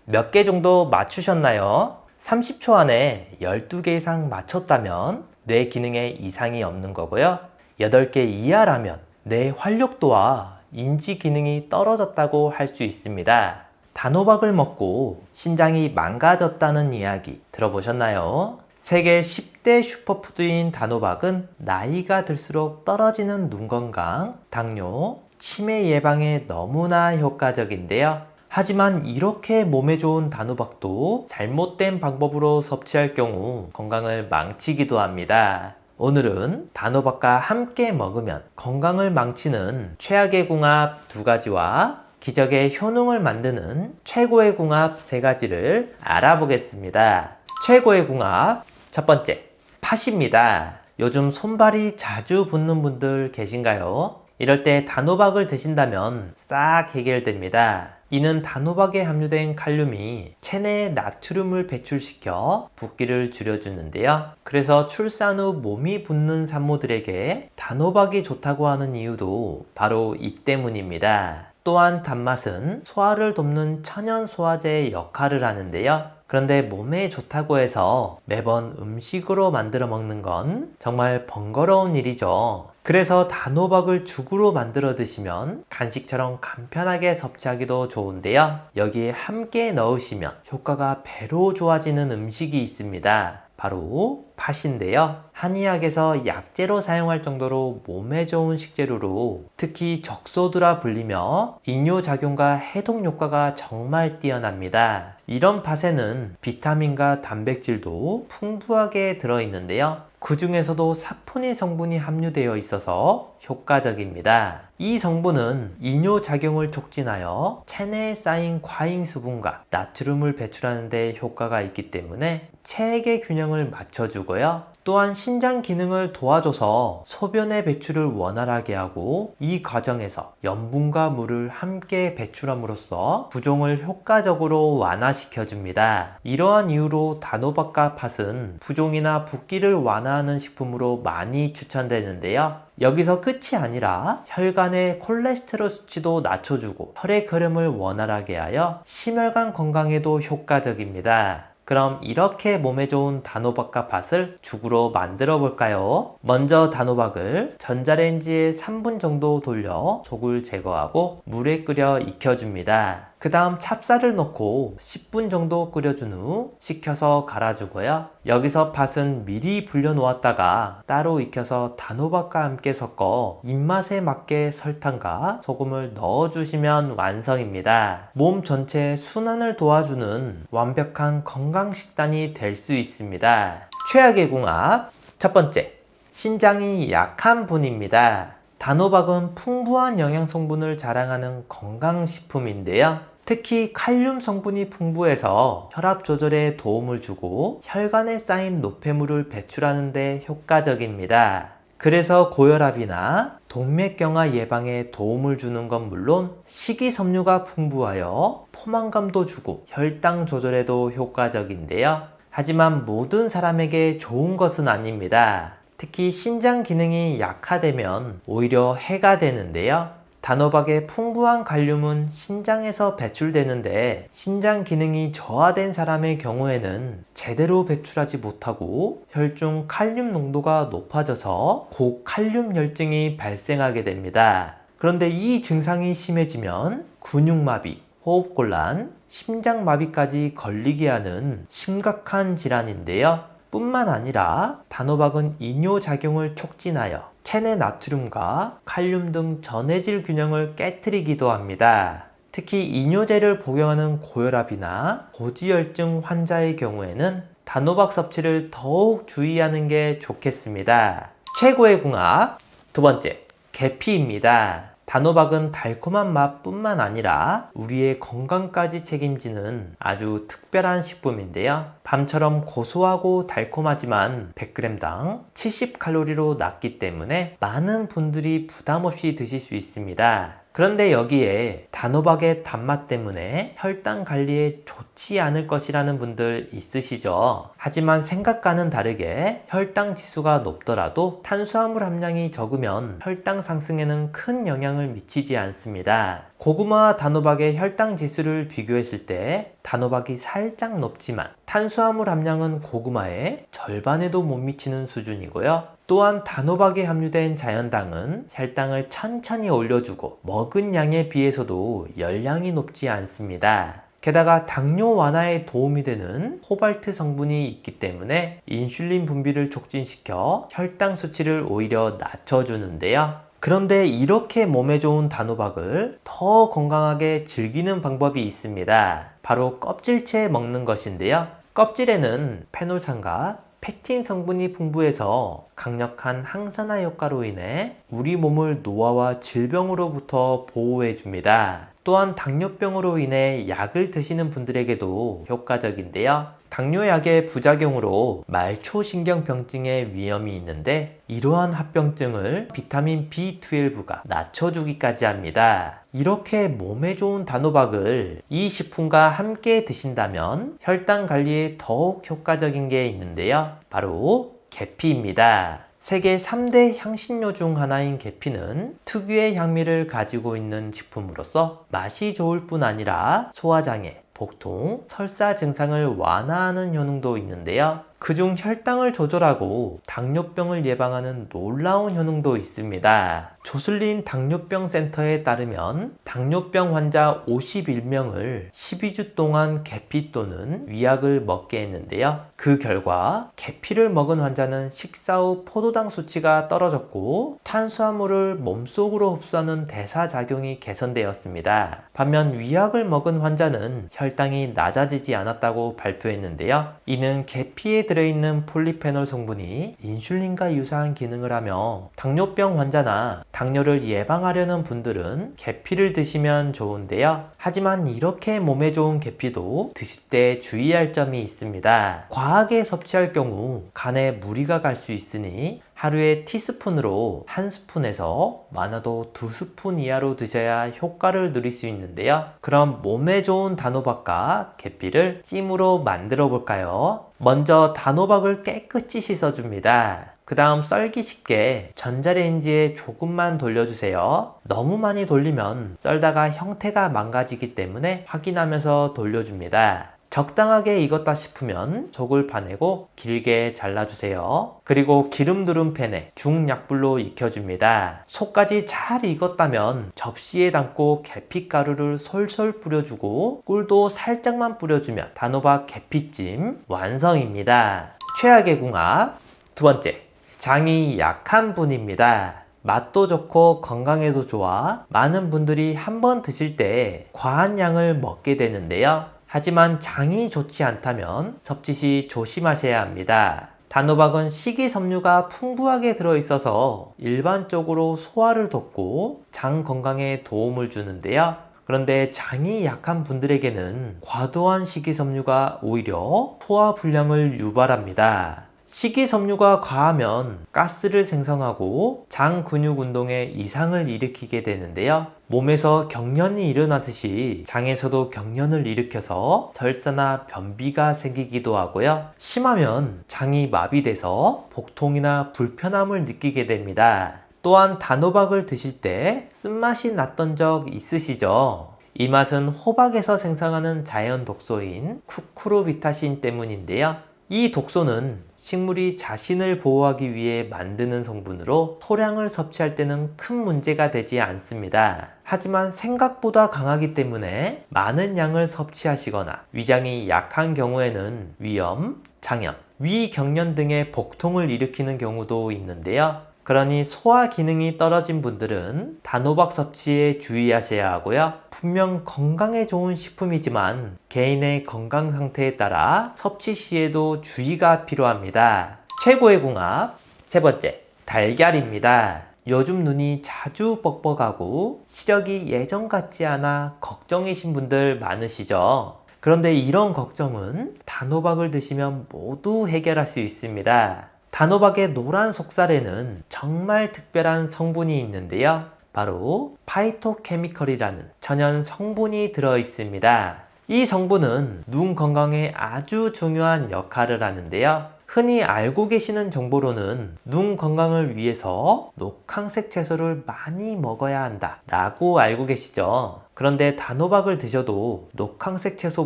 몇 개 정도 맞추셨나요? 30초 안에 12개 이상 맞췄다면 뇌 기능에 이상이 없는 거고요. 8개 이하라면 뇌 활력도와 인지 기능이 떨어졌다고 할 수 있습니다. 단호박을 먹고 신장이 망가졌다는 이야기 들어보셨나요? 세계 10대 슈퍼푸드인 단호박은 나이가 들수록 떨어지는 눈 건강, 당뇨, 치매 예방에 너무나 효과적인데요. 하지만 이렇게 몸에 좋은 단호박도 잘못된 방법으로 섭취할 경우 건강을 망치기도 합니다. 오늘은 단호박과 함께 먹으면 건강을 망치는 최악의 궁합 2가지와 기적의 효능을 만드는 최고의 궁합 3가지를 알아보겠습니다. 최고의 궁합 첫 번째, 팥입니다. 요즘 손발이 자주 붓는 분들 계신가요? 이럴 때 단호박을 드신다면 싹 해결됩니다. 이는 단호박에 함유된 칼륨이 체내에 나트륨을 배출시켜 붓기를 줄여주는데요. 그래서 출산 후 몸이 붓는 산모들에게 단호박이 좋다고 하는 이유도 바로 이 때문입니다. 또한 단맛은 소화를 돕는 천연 소화제의 역할을 하는데요. 그런데 몸에 좋다고 해서 매번 음식으로 만들어 먹는 건 정말 번거로운 일이죠. 그래서 단호박을 죽으로 만들어 드시면 간식처럼 간편하게 섭취하기도 좋은데요. 여기에 함께 넣으시면 효과가 배로 좋아지는 음식이 있습니다. 바로 팥인데요. 한의학에서 약재로 사용할 정도로 몸에 좋은 식재료로 특히 적소두라 불리며 이뇨작용과 해독 효과가 정말 뛰어납니다. 이런 팥에는 비타민과 단백질도 풍부하게 들어있는데요. 그 중에서도 사포닌 성분이 함유되어 있어서 효과적입니다. 이 성분은 이뇨작용을 촉진하여 체내에 쌓인 과잉 수분과 나트륨을 배출하는 데 효과가 있기 때문에 체액의 균형을 맞춰주고요. 또한 신장 기능을 도와줘서 소변의 배출을 원활하게 하고 이 과정에서 염분과 물을 함께 배출함으로써 부종을 효과적으로 완화시켜줍니다. 이러한 이유로 단호박과 팥은 부종이나 붓기를 완화하는 식품으로 많이 추천되는데요. 여기서 끝이 아니라 혈관의 콜레스테롤 수치도 낮춰주고 혈액 흐름을 원활하게 하여 심혈관 건강에도 효과적입니다. 그럼 이렇게 몸에 좋은 단호박과 팥을 죽으로 만들어 볼까요? 먼저 단호박을 전자레인지에 3분 정도 돌려 속을 제거하고 물에 끓여 익혀줍니다. 그 다음 찹쌀을 넣고 10분 정도 끓여준 후 식혀서 갈아주고요. 여기서 팥은 미리 불려 놓았다가 따로 익혀서 단호박과 함께 섞어 입맛에 맞게 설탕과 소금을 넣어주시면 완성입니다. 몸 전체의 순환을 도와주는 완벽한 건강식단이 될 수 있습니다. 최악의 궁합 첫 번째, 신장이 약한 분입니다. 단호박은 풍부한 영양 성분을 자랑하는 건강식품인데요. 특히 칼륨 성분이 풍부해서 혈압 조절에 도움을 주고 혈관에 쌓인 노폐물을 배출하는 데 효과적입니다. 그래서 고혈압이나 동맥경화 예방에 도움을 주는 건 물론 식이섬유가 풍부하여 포만감도 주고 혈당 조절에도 효과적인데요. 하지만 모든 사람에게 좋은 것은 아닙니다. 특히 신장 기능이 약화되면 오히려 해가 되는데요. 단호박의 풍부한 칼륨은 신장에서 배출되는데 신장 기능이 저하된 사람의 경우에는 제대로 배출하지 못하고 혈중 칼륨 농도가 높아져서 고칼륨 혈증이 발생하게 됩니다. 그런데 이 증상이 심해지면 근육마비, 호흡곤란, 심장마비까지 걸리게 하는 심각한 질환인데요. 뿐만 아니라 단호박은 이뇨작용을 촉진하여 체내 나트륨과 칼륨 등 전해질 균형을 깨트리기도 합니다. 특히 이뇨제를 복용하는 고혈압이나 고지혈증 환자의 경우에는 단호박 섭취를 더욱 주의하는 게 좋겠습니다. 최고의 궁합 두 번째, 계피입니다. 단호박은 달콤한 맛뿐만 아니라 우리의 건강까지 책임지는 아주 특별한 식품인데요. 밤처럼 고소하고 달콤하지만 100g당 70칼로리로 낮기 때문에 많은 분들이 부담 없이 드실 수 있습니다. 그런데 여기에 단호박의 단맛 때문에 혈당 관리에 좋지 않을 것이라는 분들 있으시죠? 하지만 생각과는 다르게 혈당 지수가 높더라도 탄수화물 함량이 적으면 혈당 상승에는 큰 영향을 미치지 않습니다. 고구마와 단호박의 혈당 지수를 비교했을 때 단호박이 살짝 높지만 탄수화물 함량은 고구마의 절반에도 못 미치는 수준이고요. 또한 단호박에 함유된 자연당은 혈당을 천천히 올려주고 먹은 양에 비해서도 열량이 높지 않습니다. 게다가 당뇨 완화에 도움이 되는 코발트 성분이 있기 때문에 인슐린 분비를 촉진시켜 혈당 수치를 오히려 낮춰주는데요. 그런데 이렇게 몸에 좋은 단호박을 더 건강하게 즐기는 방법이 있습니다. 바로 껍질째 먹는 것인데요. 껍질에는 페놀산과 펙틴 성분이 풍부해서 강력한 항산화 효과로 인해 우리 몸을 노화와 질병으로부터 보호해 줍니다. 또한 당뇨병으로 인해 약을 드시는 분들에게도 효과적인데요. 당뇨약의 부작용으로 말초신경병증의 위험이 있는데 이러한 합병증을 비타민 B12가 낮춰주기까지 합니다. 이렇게 몸에 좋은 단호박을 이 식품과 함께 드신다면 혈당 관리에 더욱 효과적인 게 있는데요. 바로 계피입니다. 세계 3대 향신료 중 하나인 계피는 특유의 향미를 가지고 있는 식품으로서 맛이 좋을 뿐 아니라 소화장애, 복통, 설사 증상을 완화하는 효능도 있는데요. 그중 혈당을 조절하고 당뇨병을 예방하는 놀라운 효능도 있습니다. 조슬린 당뇨병 센터에 따르면 당뇨병 환자 51명을 12주 동안 계피 또는 위약을 먹게 했는데요. 그 결과 계피를 먹은 환자는 식사 후 포도당 수치가 떨어졌고 탄수화물을 몸속으로 흡수하는 대사작용이 개선되었습니다. 반면 위약을 먹은 환자는 혈당이 낮아지지 않았다고 발표했는데요. 이는 계피에 들어있는 폴리페놀 성분이 인슐린과 유사한 기능을 하며 당뇨병 환자나 당뇨를 예방하려는 분들은 계피를 드시면 좋은데요. 하지만 이렇게 몸에 좋은 계피도 드실 때 주의할 점이 있습니다. 과하게 섭취할 경우 간에 무리가 갈 수 있으니 하루에 티스푼으로 1스푼에서 많아도 2스푼 이하로 드셔야 효과를 누릴 수 있는데요. 그럼 몸에 좋은 단호박과 계피를 찜으로 만들어 볼까요? 먼저 단호박을 깨끗이 씻어줍니다. 그 다음 썰기 쉽게 전자레인지에 조금만 돌려주세요. 너무 많이 돌리면 썰다가 형태가 망가지기 때문에 확인하면서 돌려줍니다. 적당하게 익었다 싶으면 속을 파내고 길게 잘라주세요. 그리고 기름 두른 팬에 중약불로 익혀줍니다. 속까지 잘 익었다면 접시에 담고 계피가루를 솔솔 뿌려주고 꿀도 살짝만 뿌려주면 단호박 계피찜 완성입니다. 최악의 궁합 두 번째, 장이 약한 분입니다. 맛도 좋고 건강에도 좋아 많은 분들이 한번 드실 때 과한 양을 먹게 되는데요. 하지만 장이 좋지 않다면 섭취 시 조심하셔야 합니다. 단호박은 식이섬유가 풍부하게 들어있어서 일반적으로 소화를 돕고 장 건강에 도움을 주는데요. 그런데 장이 약한 분들에게는 과도한 식이섬유가 오히려 소화 불량을 유발합니다. 식이섬유가 과하면 가스를 생성하고 장 근육 운동에 이상을 일으키게 되는데요. 몸에서 경련이 일어나듯이 장에서도 경련을 일으켜서 설사나 변비가 생기기도 하고요. 심하면 장이 마비돼서 복통이나 불편함을 느끼게 됩니다. 또한 단호박을 드실 때 쓴맛이 났던 적 있으시죠? 이 맛은 호박에서 생성하는 자연 독소인 쿠쿠르비타신 때문인데요. 이 독소는 식물이 자신을 보호하기 위해 만드는 성분으로 소량을 섭취할 때는 큰 문제가 되지 않습니다. 하지만 생각보다 강하기 때문에 많은 양을 섭취하시거나 위장이 약한 경우에는 위염, 장염, 위경련 등의 복통을 일으키는 경우도 있는데요. 그러니 소화 기능이 떨어진 분들은 단호박 섭취에 주의하셔야 하고요. 분명 건강에 좋은 식품이지만 개인의 건강 상태에 따라 섭취 시에도 주의가 필요합니다. 최고의 궁합 세 번째, 달걀입니다. 요즘 눈이 자주 뻑뻑하고 시력이 예전 같지 않아 걱정이신 분들 많으시죠? 그런데 이런 걱정은 단호박을 드시면 모두 해결할 수 있습니다. 단호박의 노란 속살에는 정말 특별한 성분이 있는데요. 바로 파이토케미컬이라는 천연 성분이 들어 있습니다. 이 성분은 눈 건강에 아주 중요한 역할을 하는데요. 흔히 알고 계시는 정보로는 눈 건강을 위해서 녹황색 채소를 많이 먹어야 한다 라고 알고 계시죠? 그런데 단호박을 드셔도 녹황색 채소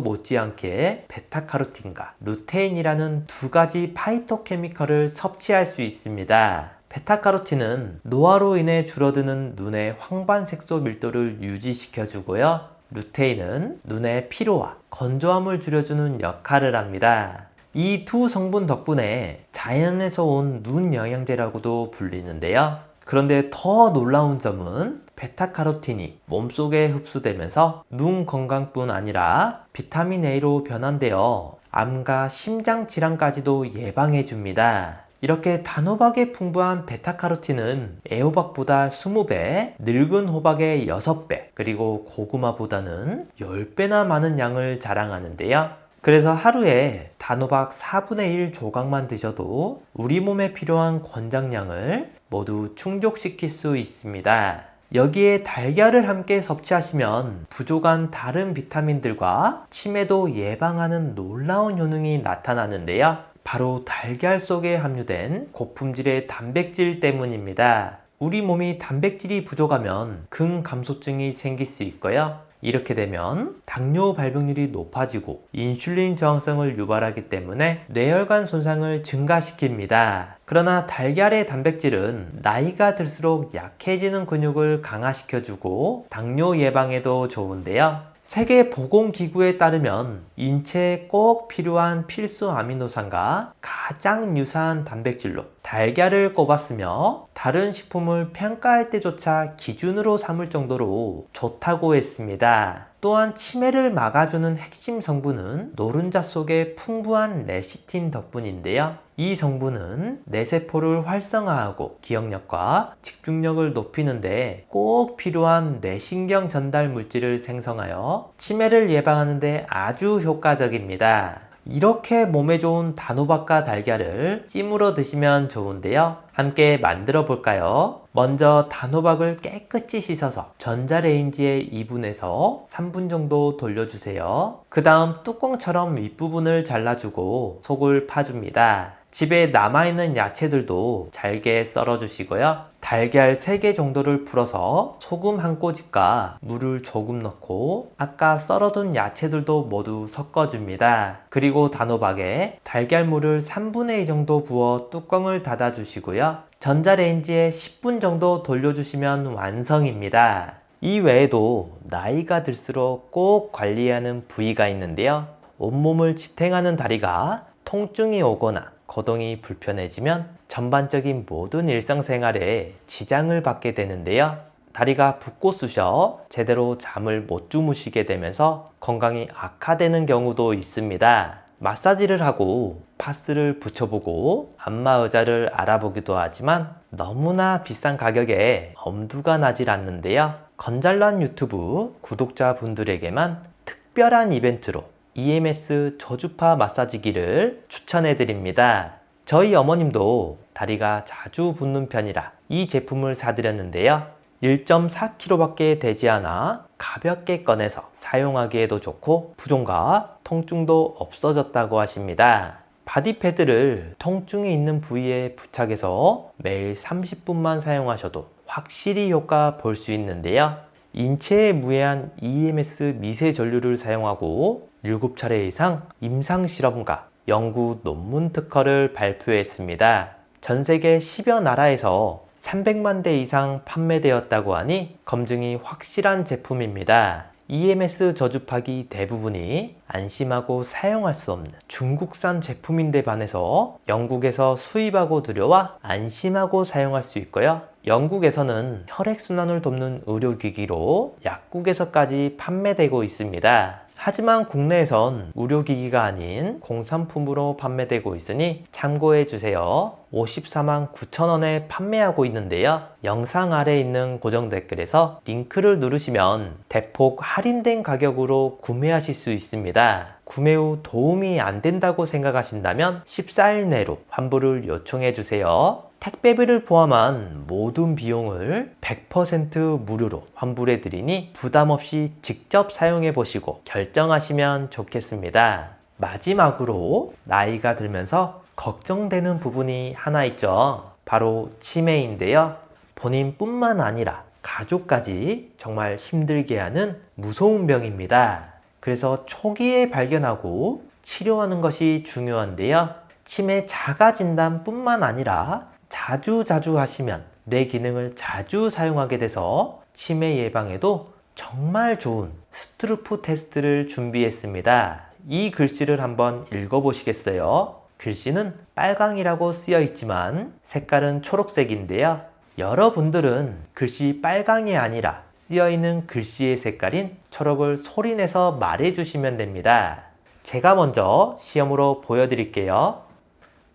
못지않게 베타카로틴과 루테인이라는 두 가지 파이토케미컬을 섭취할 수 있습니다. 베타카로틴은 노화로 인해 줄어드는 눈의 황반색소 밀도를 유지시켜주고요. 루테인은 눈의 피로와 건조함을 줄여주는 역할을 합니다. 이 두 성분 덕분에 자연에서 온 눈 영양제라고도 불리는데요. 그런데 더 놀라운 점은 베타카로틴이 몸속에 흡수되면서 눈 건강뿐 아니라 비타민 A로 변환되어 암과 심장 질환까지도 예방해 줍니다. 이렇게 단호박에 풍부한 베타카로틴은 애호박보다 20배, 늙은 호박의 6배, 그리고 고구마보다는 10배나 많은 양을 자랑하는데요. 그래서 하루에 단호박 4분의 1 조각만 드셔도 우리 몸에 필요한 권장량을 모두 충족시킬 수 있습니다. 여기에 달걀을 함께 섭취하시면 부족한 다른 비타민들과 치매도 예방하는 놀라운 효능이 나타나는데요. 바로 달걀 속에 함유된 고품질의 단백질 때문입니다. 우리 몸이 단백질이 부족하면 근감소증이 생길 수 있고요. 이렇게 되면 당뇨 발병률이 높아지고 인슐린 저항성을 유발하기 때문에 뇌혈관 손상을 증가시킵니다. 그러나 달걀의 단백질은 나이가 들수록 약해지는 근육을 강화시켜주고 당뇨 예방에도 좋은데요. 세계보건기구에 따르면 인체에 꼭 필요한 필수 아미노산과 가장 유사한 단백질로 달걀을 꼽았으며 다른 식품을 평가할 때조차 기준으로 삼을 정도로 좋다고 했습니다. 또한 치매를 막아주는 핵심 성분은 노른자 속의 풍부한 레시틴 덕분인데요. 이 성분은 뇌세포를 활성화하고 기억력과 집중력을 높이는데 꼭 필요한 뇌신경 전달 물질을 생성하여 치매를 예방하는 데 아주 효과적입니다. 이렇게 몸에 좋은 단호박과 달걀을 찜으로 드시면 좋은데요. 함께 만들어 볼까요? 먼저 단호박을 깨끗이 씻어서 전자레인지에 2분에서 3분 정도 돌려주세요. 그 다음 뚜껑처럼 윗부분을 잘라주고 속을 파줍니다. 집에 남아있는 야채들도 잘게 썰어주시고요. 달걀 3개 정도를 풀어서 소금 한 꼬집과 물을 조금 넣고 아까 썰어둔 야채들도 모두 섞어줍니다. 그리고 단호박에 달걀물을 3분의 2 정도 부어 뚜껑을 닫아주시고요. 전자레인지에 10분 정도 돌려주시면 완성입니다. 이 외에도 나이가 들수록 꼭 관리하는 부위가 있는데요. 온몸을 지탱하는 다리가 통증이 오거나 거동이 불편해지면 전반적인 모든 일상생활에 지장을 받게 되는데요. 다리가 붓고 쑤셔 제대로 잠을 못 주무시게 되면서 건강이 악화되는 경우도 있습니다. 마사지를 하고 파스를 붙여보고 안마의자를 알아보기도 하지만 너무나 비싼 가격에 엄두가 나질 않는데요. 건잘란 유튜브 구독자분들에게만 특별한 이벤트로 EMS 저주파 마사지기를 추천해 드립니다. 저희 어머님도 다리가 자주 붓는 편이라 이 제품을 사드렸는데요. 1.4kg 밖에 되지 않아 가볍게 꺼내서 사용하기에도 좋고 부종과 통증도 없어졌다고 하십니다. 바디패드를 통증이 있는 부위에 부착해서 매일 30분만 사용하셔도 확실히 효과 볼 수 있는데요. 인체에 무해한 EMS 미세 전류를 사용하고 7차례 이상 임상실험과 연구 논문 특허를 발표했습니다. 전 세계 10여 나라에서 300만 대 이상 판매되었다고 하니 검증이 확실한 제품입니다. EMS 저주파기 대부분이 안심하고 사용할 수 없는 중국산 제품인데 반해서 영국에서 수입하고 들여와 안심하고 사용할 수 있고요. 영국에서는 혈액순환을 돕는 의료기기로 약국에서까지 판매되고 있습니다. 하지만 국내에선 의료기기가 아닌 공산품으로 판매되고 있으니 참고해 주세요. 54만 9천원에 판매하고 있는데요. 영상 아래에 있는 고정 댓글에서 링크를 누르시면 대폭 할인된 가격으로 구매하실 수 있습니다. 구매 후 도움이 안 된다고 생각하신다면 14일 내로 환불을 요청해 주세요. 택배비를 포함한 모든 비용을 100% 무료로 환불해 드리니 부담 없이 직접 사용해 보시고 결정하시면 좋겠습니다. 마지막으로 나이가 들면서 걱정되는 부분이 하나 있죠. 바로 치매인데요. 본인뿐만 아니라 가족까지 정말 힘들게 하는 무서운 병입니다. 그래서 초기에 발견하고 치료하는 것이 중요한데요. 치매 자가 진단뿐만 아니라 자주 하시면 뇌 기능을 자주 사용하게 돼서 치매 예방에도 정말 좋은 스트루프 테스트를 준비했습니다. 이 글씨를 한번 읽어보시겠어요? 글씨는 빨강이라고 쓰여 있지만 색깔은 초록색인데요. 여러분들은 글씨 빨강이 아니라 쓰여 있는 글씨의 색깔인 초록을 소리내서 말해주시면 됩니다. 제가 먼저 시험으로 보여드릴게요.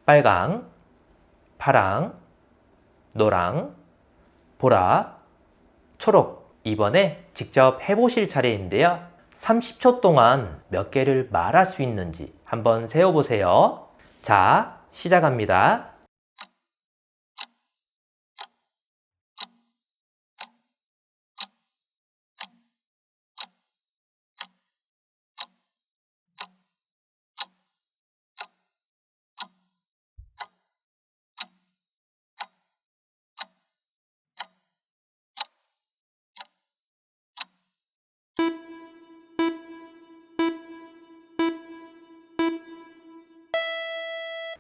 빨강, 파랑, 노랑, 보라, 초록. 이번에 직접 해보실 차례인데요. 30초 동안 몇 개를 말할 수 있는지 한번 세어보세요. 자, 시작합니다.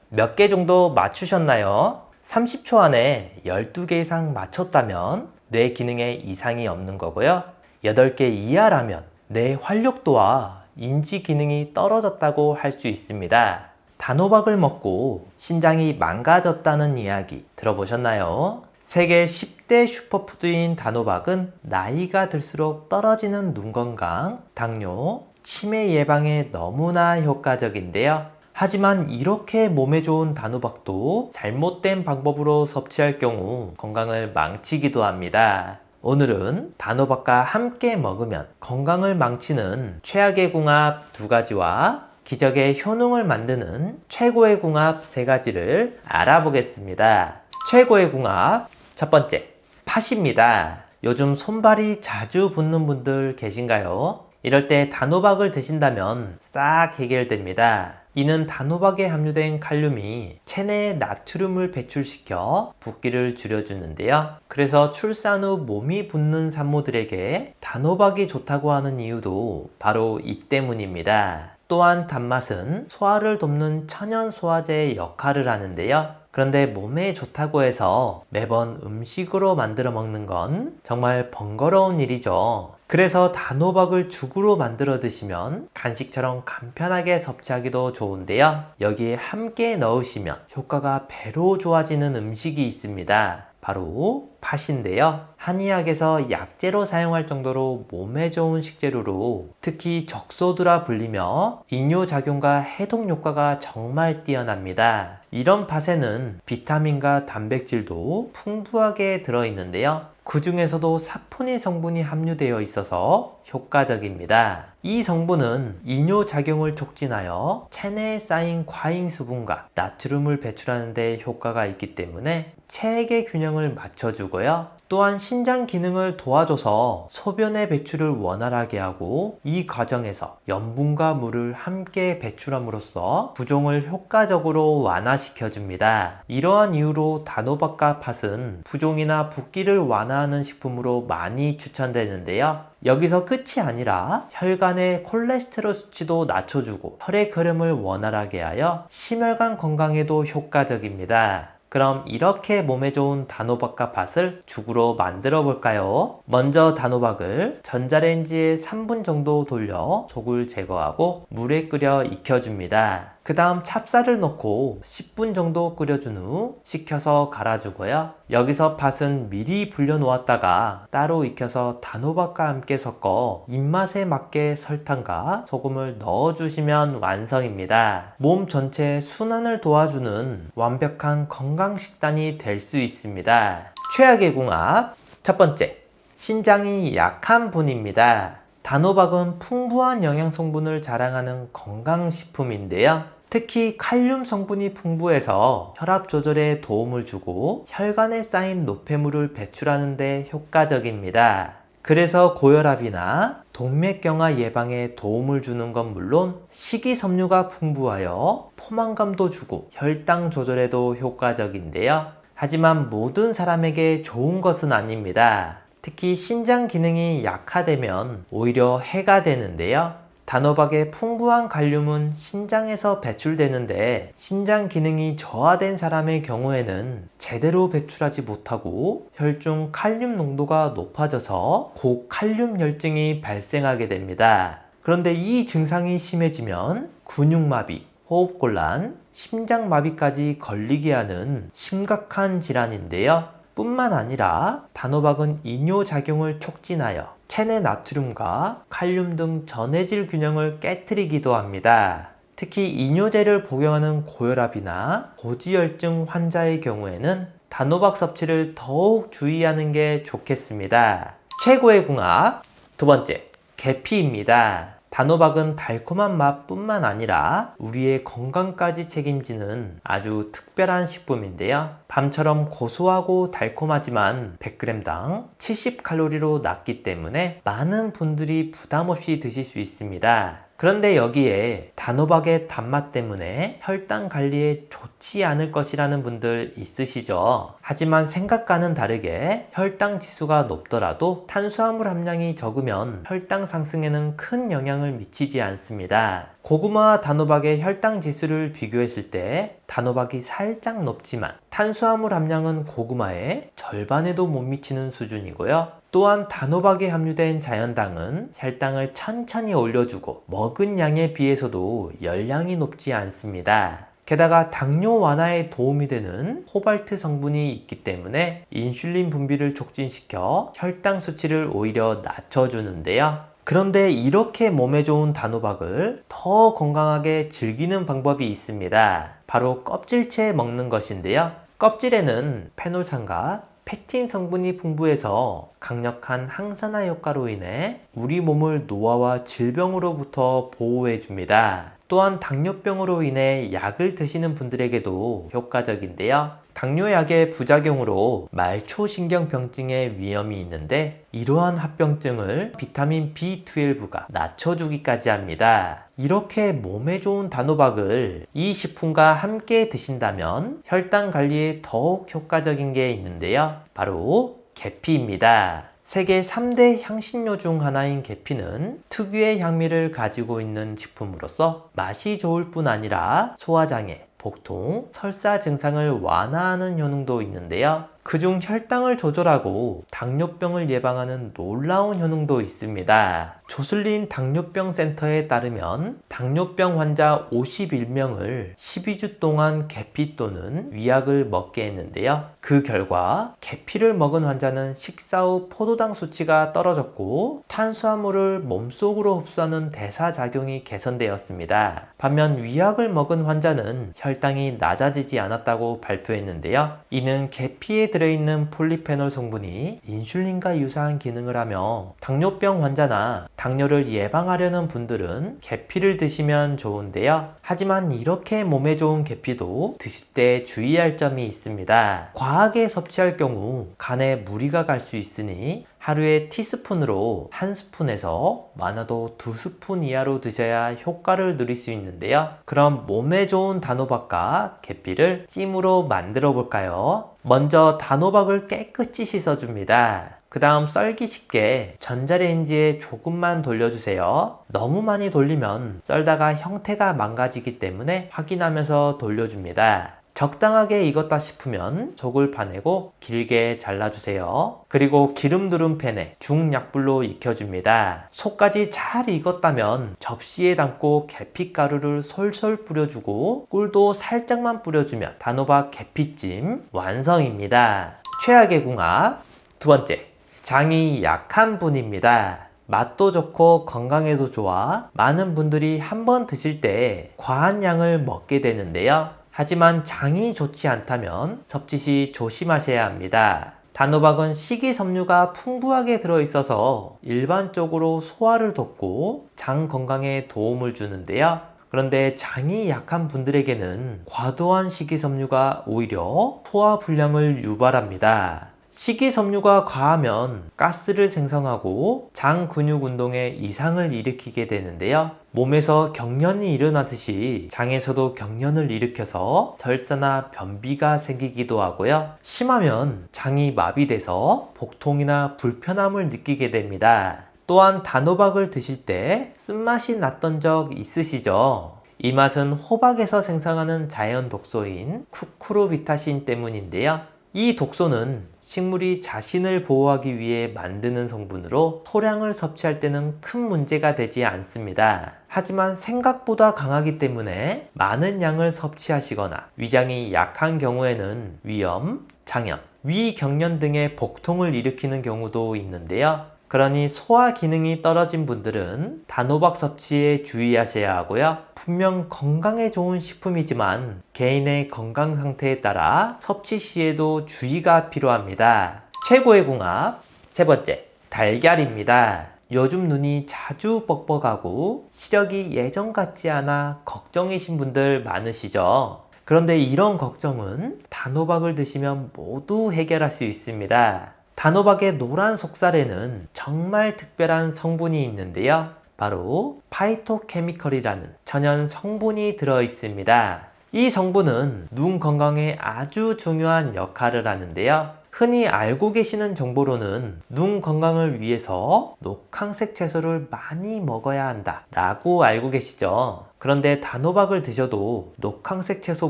몇 개 정도 맞추셨나요? 30초 안에 12개 이상 맞췄다면 뇌 기능에 이상이 없는 거고요. 8개 이하라면 뇌 활력도와 인지 기능이 떨어졌다고 할 수 있습니다. 단호박을 먹고 신장이 망가졌다는 이야기 들어보셨나요? 세계 10대 슈퍼푸드인 단호박은 나이가 들수록 떨어지는 눈 건강, 당뇨, 치매 예방에 너무나 효과적인데요. 하지만 이렇게 몸에 좋은 단호박도 잘못된 방법으로 섭취할 경우 건강을 망치기도 합니다. 오늘은 단호박과 함께 먹으면 건강을 망치는 최악의 궁합 2가지와 기적의 효능을 만드는 최고의 궁합 3가지를 알아보겠습니다. 최고의 궁합 첫 번째, 팥입니다. 요즘 손발이 자주 붓는 분들 계신가요? 이럴 때 단호박을 드신다면 싹 해결됩니다. 이는 단호박에 함유된 칼륨이 체내에 나트륨을 배출시켜 붓기를 줄여주는데요. 그래서 출산 후 몸이 붓는 산모들에게 단호박이 좋다고 하는 이유도 바로 이 때문입니다. 또한 단맛은 소화를 돕는 천연 소화제의 역할을 하는데요. 그런데 몸에 좋다고 해서 매번 음식으로 만들어 먹는 건 정말 번거로운 일이죠. 그래서 단호박을 죽으로 만들어 드시면 간식처럼 간편하게 섭취하기도 좋은데요. 여기에 함께 넣으시면 효과가 배로 좋아지는 음식이 있습니다. 바로 팥인데요. 한의학에서 약재로 사용할 정도로 몸에 좋은 식재료로 특히 적소두라 불리며 이뇨작용과 해독 효과가 정말 뛰어납니다. 이런 팥에는 비타민과 단백질도 풍부하게 들어있는데요. 그 중에서도 사포닌 성분이 함유되어 있어서 효과적입니다. 이 성분은 이뇨작용을 촉진하여 체내에 쌓인 과잉 수분과 나트륨을 배출하는 데 효과가 있기 때문에 체액의 균형을 맞춰주고요. 또한 신장 기능을 도와줘서 소변의 배출을 원활하게 하고 이 과정에서 염분과 물을 함께 배출함으로써 부종을 효과적으로 완화시켜줍니다. 이러한 이유로 단호박과 팥은 부종이나 붓기를 완화하는 식품으로 많이 추천되는데요. 여기서 끝이 아니라 혈관의 콜레스테롤 수치도 낮춰주고 혈액 흐름을 원활하게 하여 심혈관 건강에도 효과적입니다. 그럼 이렇게 몸에 좋은 단호박과 팥을 죽으로 만들어 볼까요? 먼저 단호박을 전자레인지에 3분 정도 돌려 속을 제거하고 물에 끓여 익혀줍니다. 그 다음 찹쌀을 넣고 10분 정도 끓여준 후 식혀서 갈아주고요. 여기서 팥은 미리 불려 놓았다가 따로 익혀서 단호박과 함께 섞어 입맛에 맞게 설탕과 소금을 넣어주시면 완성입니다. 몸 전체의 순환을 도와주는 완벽한 건강 식단이 될 수 있습니다. 최악의 궁합 첫 번째, 신장이 약한 분입니다. 단호박은 풍부한 영양 성분을 자랑하는 건강식품인데요. 특히 칼륨 성분이 풍부해서 혈압 조절에 도움을 주고 혈관에 쌓인 노폐물을 배출하는 데 효과적입니다. 그래서 고혈압이나 동맥경화 예방에 도움을 주는 건 물론 식이섬유가 풍부하여 포만감도 주고 혈당 조절에도 효과적인데요. 하지만 모든 사람에게 좋은 것은 아닙니다. 특히 신장 기능이 약화되면 오히려 해가 되는데요. 단호박의 풍부한 칼륨은 신장에서 배출되는데 신장 기능이 저하된 사람의 경우에는 제대로 배출하지 못하고 혈중 칼륨 농도가 높아져서 고칼륨 열증이 발생하게 됩니다. 그런데 이 증상이 심해지면 근육마비, 호흡곤란, 심장마비까지 걸리게 하는 심각한 질환인데요. 뿐만 아니라 단호박은 이뇨작용을 촉진하여 체내 나트륨과 칼륨 등 전해질 균형을 깨트리기도 합니다. 특히 이뇨제를 복용하는 고혈압이나 고지혈증 환자의 경우에는 단호박 섭취를 더욱 주의하는 게 좋겠습니다. 최고의 궁합 두 번째, 계피입니다. 단호박은 달콤한 맛뿐만 아니라 우리의 건강까지 책임지는 아주 특별한 식품인데요. 밤처럼 고소하고 달콤하지만 100g당 70칼로리로 낮기 때문에 많은 분들이 부담 없이 드실 수 있습니다. 그런데 여기에 단호박의 단맛 때문에 혈당 관리에 좋지 않을 것이라는 분들 있으시죠? 하지만 생각과는 다르게 혈당 지수가 높더라도 탄수화물 함량이 적으면 혈당 상승에는 큰 영향을 미치지 않습니다. 고구마와 단호박의 혈당 지수를 비교했을 때 단호박이 살짝 높지만 탄수화물 함량은 고구마의 절반에도 못 미치는 수준이고요. 또한 단호박에 함유된 자연당은 혈당을 천천히 올려주고 먹은 양에 비해서도 열량이 높지 않습니다. 게다가 당뇨 완화에 도움이 되는 코발트 성분이 있기 때문에 인슐린 분비를 촉진시켜 혈당 수치를 오히려 낮춰주는데요. 그런데 이렇게 몸에 좋은 단호박을 더 건강하게 즐기는 방법이 있습니다. 바로 껍질째 먹는 것인데요. 껍질에는 페놀산과 펙틴 성분이 풍부해서 강력한 항산화 효과로 인해 우리 몸을 노화와 질병으로부터 보호해 줍니다. 또한 당뇨병으로 인해 약을 드시는 분들에게도 효과적인데요. 당뇨약의 부작용으로 말초신경병증의 위험이 있는데 이러한 합병증을 비타민 B12가 낮춰주기까지 합니다. 이렇게 몸에 좋은 단호박을 이 식품과 함께 드신다면 혈당 관리에 더욱 효과적인 게 있는데요. 바로 계피입니다. 세계 3대 향신료 중 하나인 계피는 특유의 향미를 가지고 있는 식품으로서 맛이 좋을 뿐 아니라 소화장애, 복통, 설사 증상을 완화하는 효능도 있는데요. 그중 혈당을 조절하고 당뇨병을 예방하는 놀라운 효능도 있습니다. 조슬린 당뇨병 센터에 따르면 당뇨병 환자 51명을 12주 동안 계피 또는 위약을 먹게 했는데요. 그 결과 계피를 먹은 환자는 식사 후 포도당 수치가 떨어졌고 탄수화물을 몸속으로 흡수하는 대사작용이 개선되었습니다. 반면 위약을 먹은 환자는 혈당이 낮아지지 않았다고 발표했는데요. 이는 계피에 들어있는 폴리페놀 성분이 인슐린과 유사한 기능을 하며 당뇨병 환자나 당뇨를 예방하려는 분들은 계피를 드시면 좋은데요. 하지만 이렇게 몸에 좋은 계피도 드실 때 주의할 점이 있습니다. 과하게 섭취할 경우 간에 무리가 갈 수 있으니 하루에 티스푼으로 1스푼에서 많아도 2스푼 이하로 드셔야 효과를 누릴 수 있는데요. 그럼 몸에 좋은 단호박과 계피를 찜으로 만들어 볼까요? 먼저 단호박을 깨끗이 씻어줍니다. 그 다음 썰기 쉽게 전자레인지에 조금만 돌려주세요. 너무 많이 돌리면 썰다가 형태가 망가지기 때문에 확인하면서 돌려줍니다. 적당하게 익었다 싶으면 속을 파내고 길게 잘라주세요. 그리고 기름 두른 팬에 중약불로 익혀줍니다. 속까지 잘 익었다면 접시에 담고 계피가루를 솔솔 뿌려주고 꿀도 살짝만 뿌려주면 단호박 계피찜 완성입니다. 최악의 궁합 두 번째, 장이 약한 분입니다. 맛도 좋고 건강에도 좋아 많은 분들이 한번 드실 때 과한 양을 먹게 되는데요. 하지만 장이 좋지 않다면 섭취 시 조심하셔야 합니다. 단호박은 식이섬유가 풍부하게 들어있어서 일반적으로 소화를 돕고 장 건강에 도움을 주는데요. 그런데 장이 약한 분들에게는 과도한 식이섬유가 오히려 소화 불량을 유발합니다. 식이섬유가 과하면 가스를 생성하고 장 근육 운동에 이상을 일으키게 되는데요. 몸에서 경련이 일어나듯이 장에서도 경련을 일으켜서 설사나 변비가 생기기도 하고요. 심하면 장이 마비돼서 복통이나 불편함을 느끼게 됩니다. 또한 단호박을 드실 때 쓴맛이 났던 적 있으시죠? 이 맛은 호박에서 생성하는 자연 독소인 쿠쿠르비타신 때문인데요. 이 독소는 식물이 자신을 보호하기 위해 만드는 성분으로 소량을 섭취할 때는 큰 문제가 되지 않습니다. 하지만 생각보다 강하기 때문에 많은 양을 섭취하시거나 위장이 약한 경우에는 위염, 장염, 위경련 등의 복통을 일으키는 경우도 있는데요. 그러니 소화 기능이 떨어진 분들은 단호박 섭취에 주의하셔야 하고요. 분명 건강에 좋은 식품이지만 개인의 건강 상태에 따라 섭취 시에도 주의가 필요합니다. 최고의 궁합 세 번째, 달걀입니다. 요즘 눈이 자주 뻑뻑하고 시력이 예전 같지 않아 걱정이신 분들 많으시죠? 그런데 이런 걱정은 단호박을 드시면 모두 해결할 수 있습니다. 단호박의 노란 속살에는 정말 특별한 성분이 있는데요. 바로 파이토케미컬이라는 천연 성분이 들어 있습니다. 이 성분은 눈 건강에 아주 중요한 역할을 하는데요. 흔히 알고 계시는 정보로는 눈 건강을 위해서 녹황색 채소를 많이 먹어야 한다 라고 알고 계시죠? 그런데 단호박을 드셔도 녹황색 채소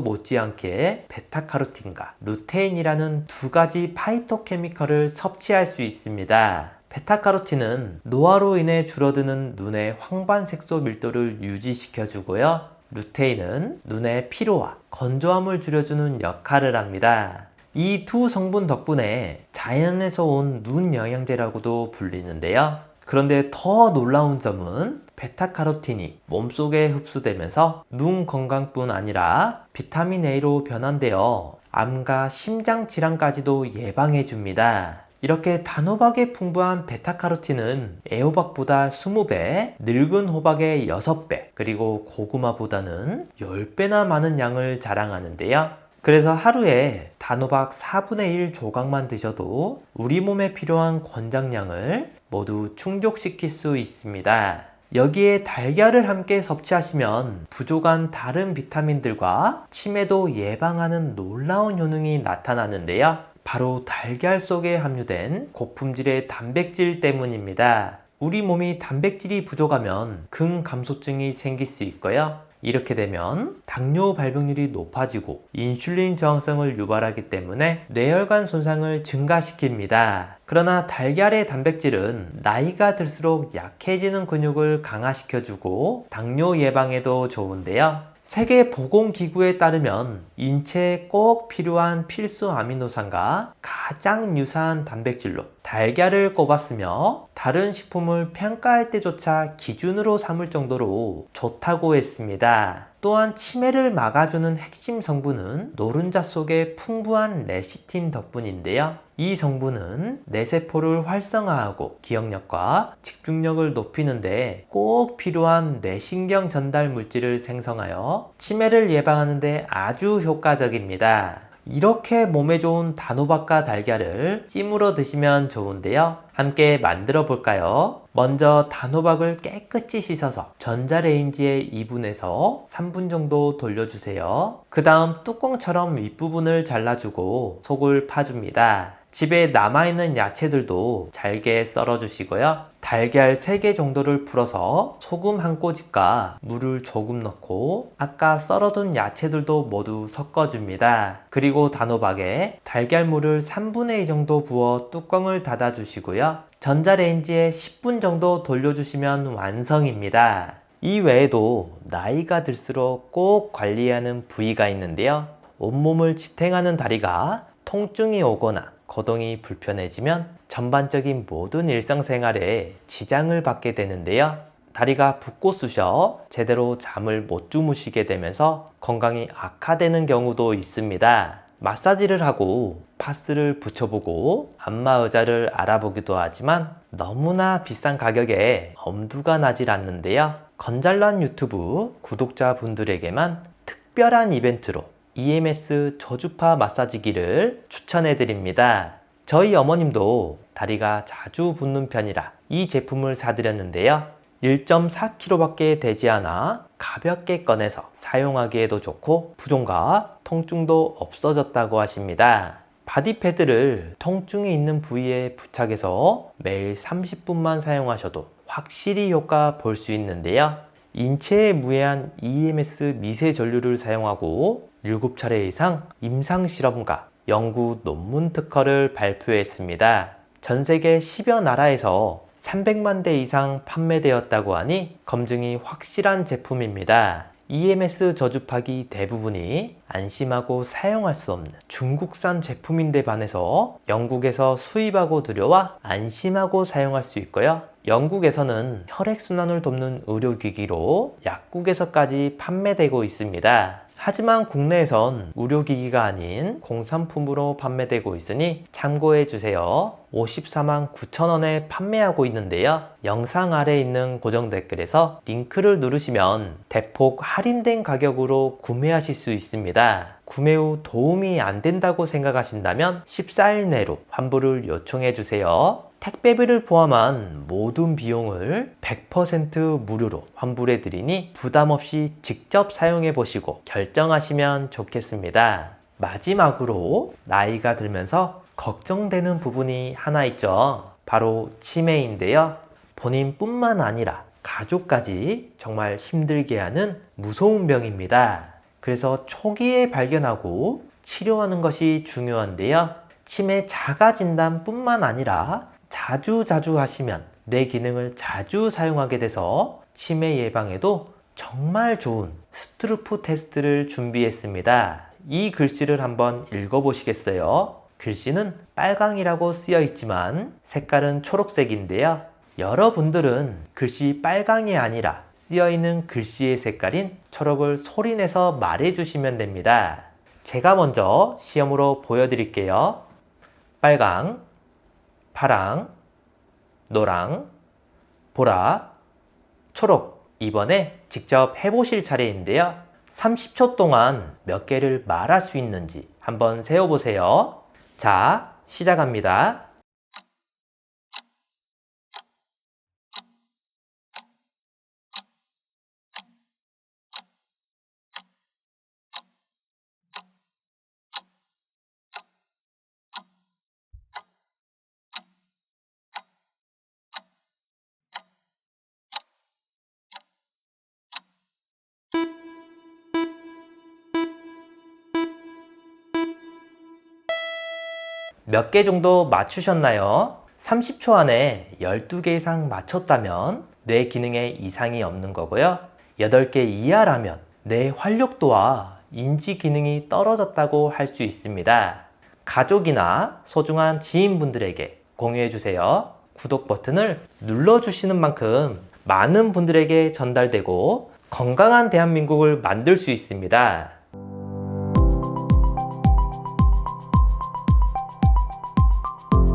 못지않게 베타카로틴과 루테인이라는 두 가지 파이토케미컬을 섭취할 수 있습니다. 베타카로틴은 노화로 인해 줄어드는 눈의 황반색소 밀도를 유지시켜주고요. 루테인은 눈의 피로와 건조함을 줄여주는 역할을 합니다. 이 두 성분 덕분에 자연에서 온 눈 영양제라고도 불리는데요. 그런데 더 놀라운 점은 베타카로틴이 몸속에 흡수되면서 눈 건강뿐 아니라 비타민 A로 변환되어 암과 심장 질환까지도 예방해 줍니다. 이렇게 단호박에 풍부한 베타카로틴은 애호박보다 20배, 늙은 호박의 6배, 그리고 고구마보다는 10배나 많은 양을 자랑하는데요. 그래서 하루에 단호박 4분의 1 조각만 드셔도 우리 몸에 필요한 권장량을 모두 충족시킬 수 있습니다. 여기에 달걀을 함께 섭취하시면 부족한 다른 비타민들과 치매도 예방하는 놀라운 효능이 나타나는데요. 바로 달걀 속에 함유된 고품질의 단백질 때문입니다. 우리 몸이 단백질이 부족하면 근감소증이 생길 수 있고요. 이렇게 되면 당뇨 발병률이 높아지고 인슐린 저항성을 유발하기 때문에 뇌혈관 손상을 증가시킵니다. 그러나 달걀의 단백질은 나이가 들수록 약해지는 근육을 강화시켜주고 당뇨 예방에도 좋은데요. 세계보건기구에 따르면 인체에 꼭 필요한 필수 아미노산과 가장 유사한 단백질로 달걀을 꼽았으며 다른 식품을 평가할 때조차 기준으로 삼을 정도로 좋다고 했습니다. 또한 치매를 막아주는 핵심 성분은 노른자 속의 풍부한 레시틴 덕분인데요. 이 성분은 뇌세포를 활성화하고 기억력과 집중력을 높이는데 꼭 필요한 뇌신경 전달 물질을 생성하여 치매를 예방하는 데 아주 효과적입니다. 이렇게 몸에 좋은 단호박과 달걀을 찜으로 드시면 좋은데요. 함께 만들어 볼까요? 먼저 단호박을 깨끗이 씻어서 전자레인지에 2분에서 3분 정도 돌려주세요. 그 다음 뚜껑처럼 윗부분을 잘라주고 속을 파줍니다. 집에 남아있는 야채들도 잘게 썰어주시고요. 달걀 3개 정도를 풀어서 소금 한 꼬집과 물을 조금 넣고 아까 썰어둔 야채들도 모두 섞어줍니다. 그리고 단호박에 달걀물을 3분의 2 정도 부어 뚜껑을 닫아주시고요. 전자레인지에 10분 정도 돌려주시면 완성입니다. 이 외에도 나이가 들수록 꼭 관리해야 하는 부위가 있는데요. 온몸을 지탱하는 다리가 통증이 오거나 거동이 불편해지면 전반적인 모든 일상생활에 지장을 받게 되는데요. 다리가 붓고 쑤셔 제대로 잠을 못 주무시게 되면서 건강이 악화되는 경우도 있습니다. 마사지를 하고 파스를 붙여보고 안마의자를 알아보기도 하지만 너무나 비싼 가격에 엄두가 나질 않는데요. 건잘란 유튜브 구독자분들에게만 특별한 이벤트로 EMS 저주파 마사지기를 추천해 드립니다. 저희 어머님도 다리가 자주 붓는 편이라 이 제품을 사드렸는데요. 1.4kg 밖에 되지 않아 가볍게 꺼내서 사용하기에도 좋고 부종과 통증도 없어졌다고 하십니다. 바디패드를 통증이 있는 부위에 부착해서 매일 30분만 사용하셔도 확실히 효과 볼 수 있는데요. 인체에 무해한 EMS 미세 전류를 사용하고 7차례 이상 임상 실험과 연구 논문 특허를 발표했습니다. 전 세계 10여 나라에서 300만 대 이상 판매되었다고 하니 검증이 확실한 제품입니다. EMS 저주파기 대부분이 안심하고 사용할 수 없는 중국산 제품인데 반해서 영국에서 수입하고 들여와 안심하고 사용할 수 있고요. 영국에서는 혈액순환을 돕는 의료기기로 약국에서까지 판매되고 있습니다. 하지만 국내에선 의료기기가 아닌 공산품으로 판매되고 있으니 참고해주세요. 54만 9천원에 판매하고 있는데요. 영상 아래에 있는 고정 댓글에서 링크를 누르시면 대폭 할인된 가격으로 구매하실 수 있습니다. 구매 후 도움이 안 된다고 생각하신다면 14일 내로 환불을 요청해주세요. 택배비를 포함한 모든 비용을 100% 무료로 환불해 드리니 부담 없이 직접 사용해 보시고 결정하시면 좋겠습니다. 마지막으로 나이가 들면서 걱정되는 부분이 하나 있죠. 바로 치매인데요. 본인뿐만 아니라 가족까지 정말 힘들게 하는 무서운 병입니다. 그래서 초기에 발견하고 치료하는 것이 중요한데요. 치매 자가 진단뿐만 아니라 자주 하시면 뇌 기능을 자주 사용하게 돼서 치매 예방에도 정말 좋은 스트루프 테스트를 준비했습니다. 이 글씨를 한번 읽어보시겠어요? 글씨는 빨강이라고 쓰여 있지만 색깔은 초록색인데요. 여러분들은 글씨 빨강이 아니라 쓰여 있는 글씨의 색깔인 초록을 소리내서 말해주시면 됩니다. 제가 먼저 시험으로 보여드릴게요. 빨강, 파랑, 노랑, 보라, 초록. 이번에 직접 해보실 차례인데요. 30초 동안 몇 개를 말할 수 있는지 한번 세어보세요. 자, 시작합니다. 몇 개 정도 맞추셨나요? 30초 안에 12개 이상 맞췄다면 뇌 기능에 이상이 없는 거고요. 8개 이하라면 뇌 활력도와 인지 기능이 떨어졌다고 할 수 있습니다. 가족이나 소중한 지인분들에게 공유해 주세요. 구독 버튼을 눌러주시는 만큼 많은 분들에게 전달되고 건강한 대한민국을 만들 수 있습니다.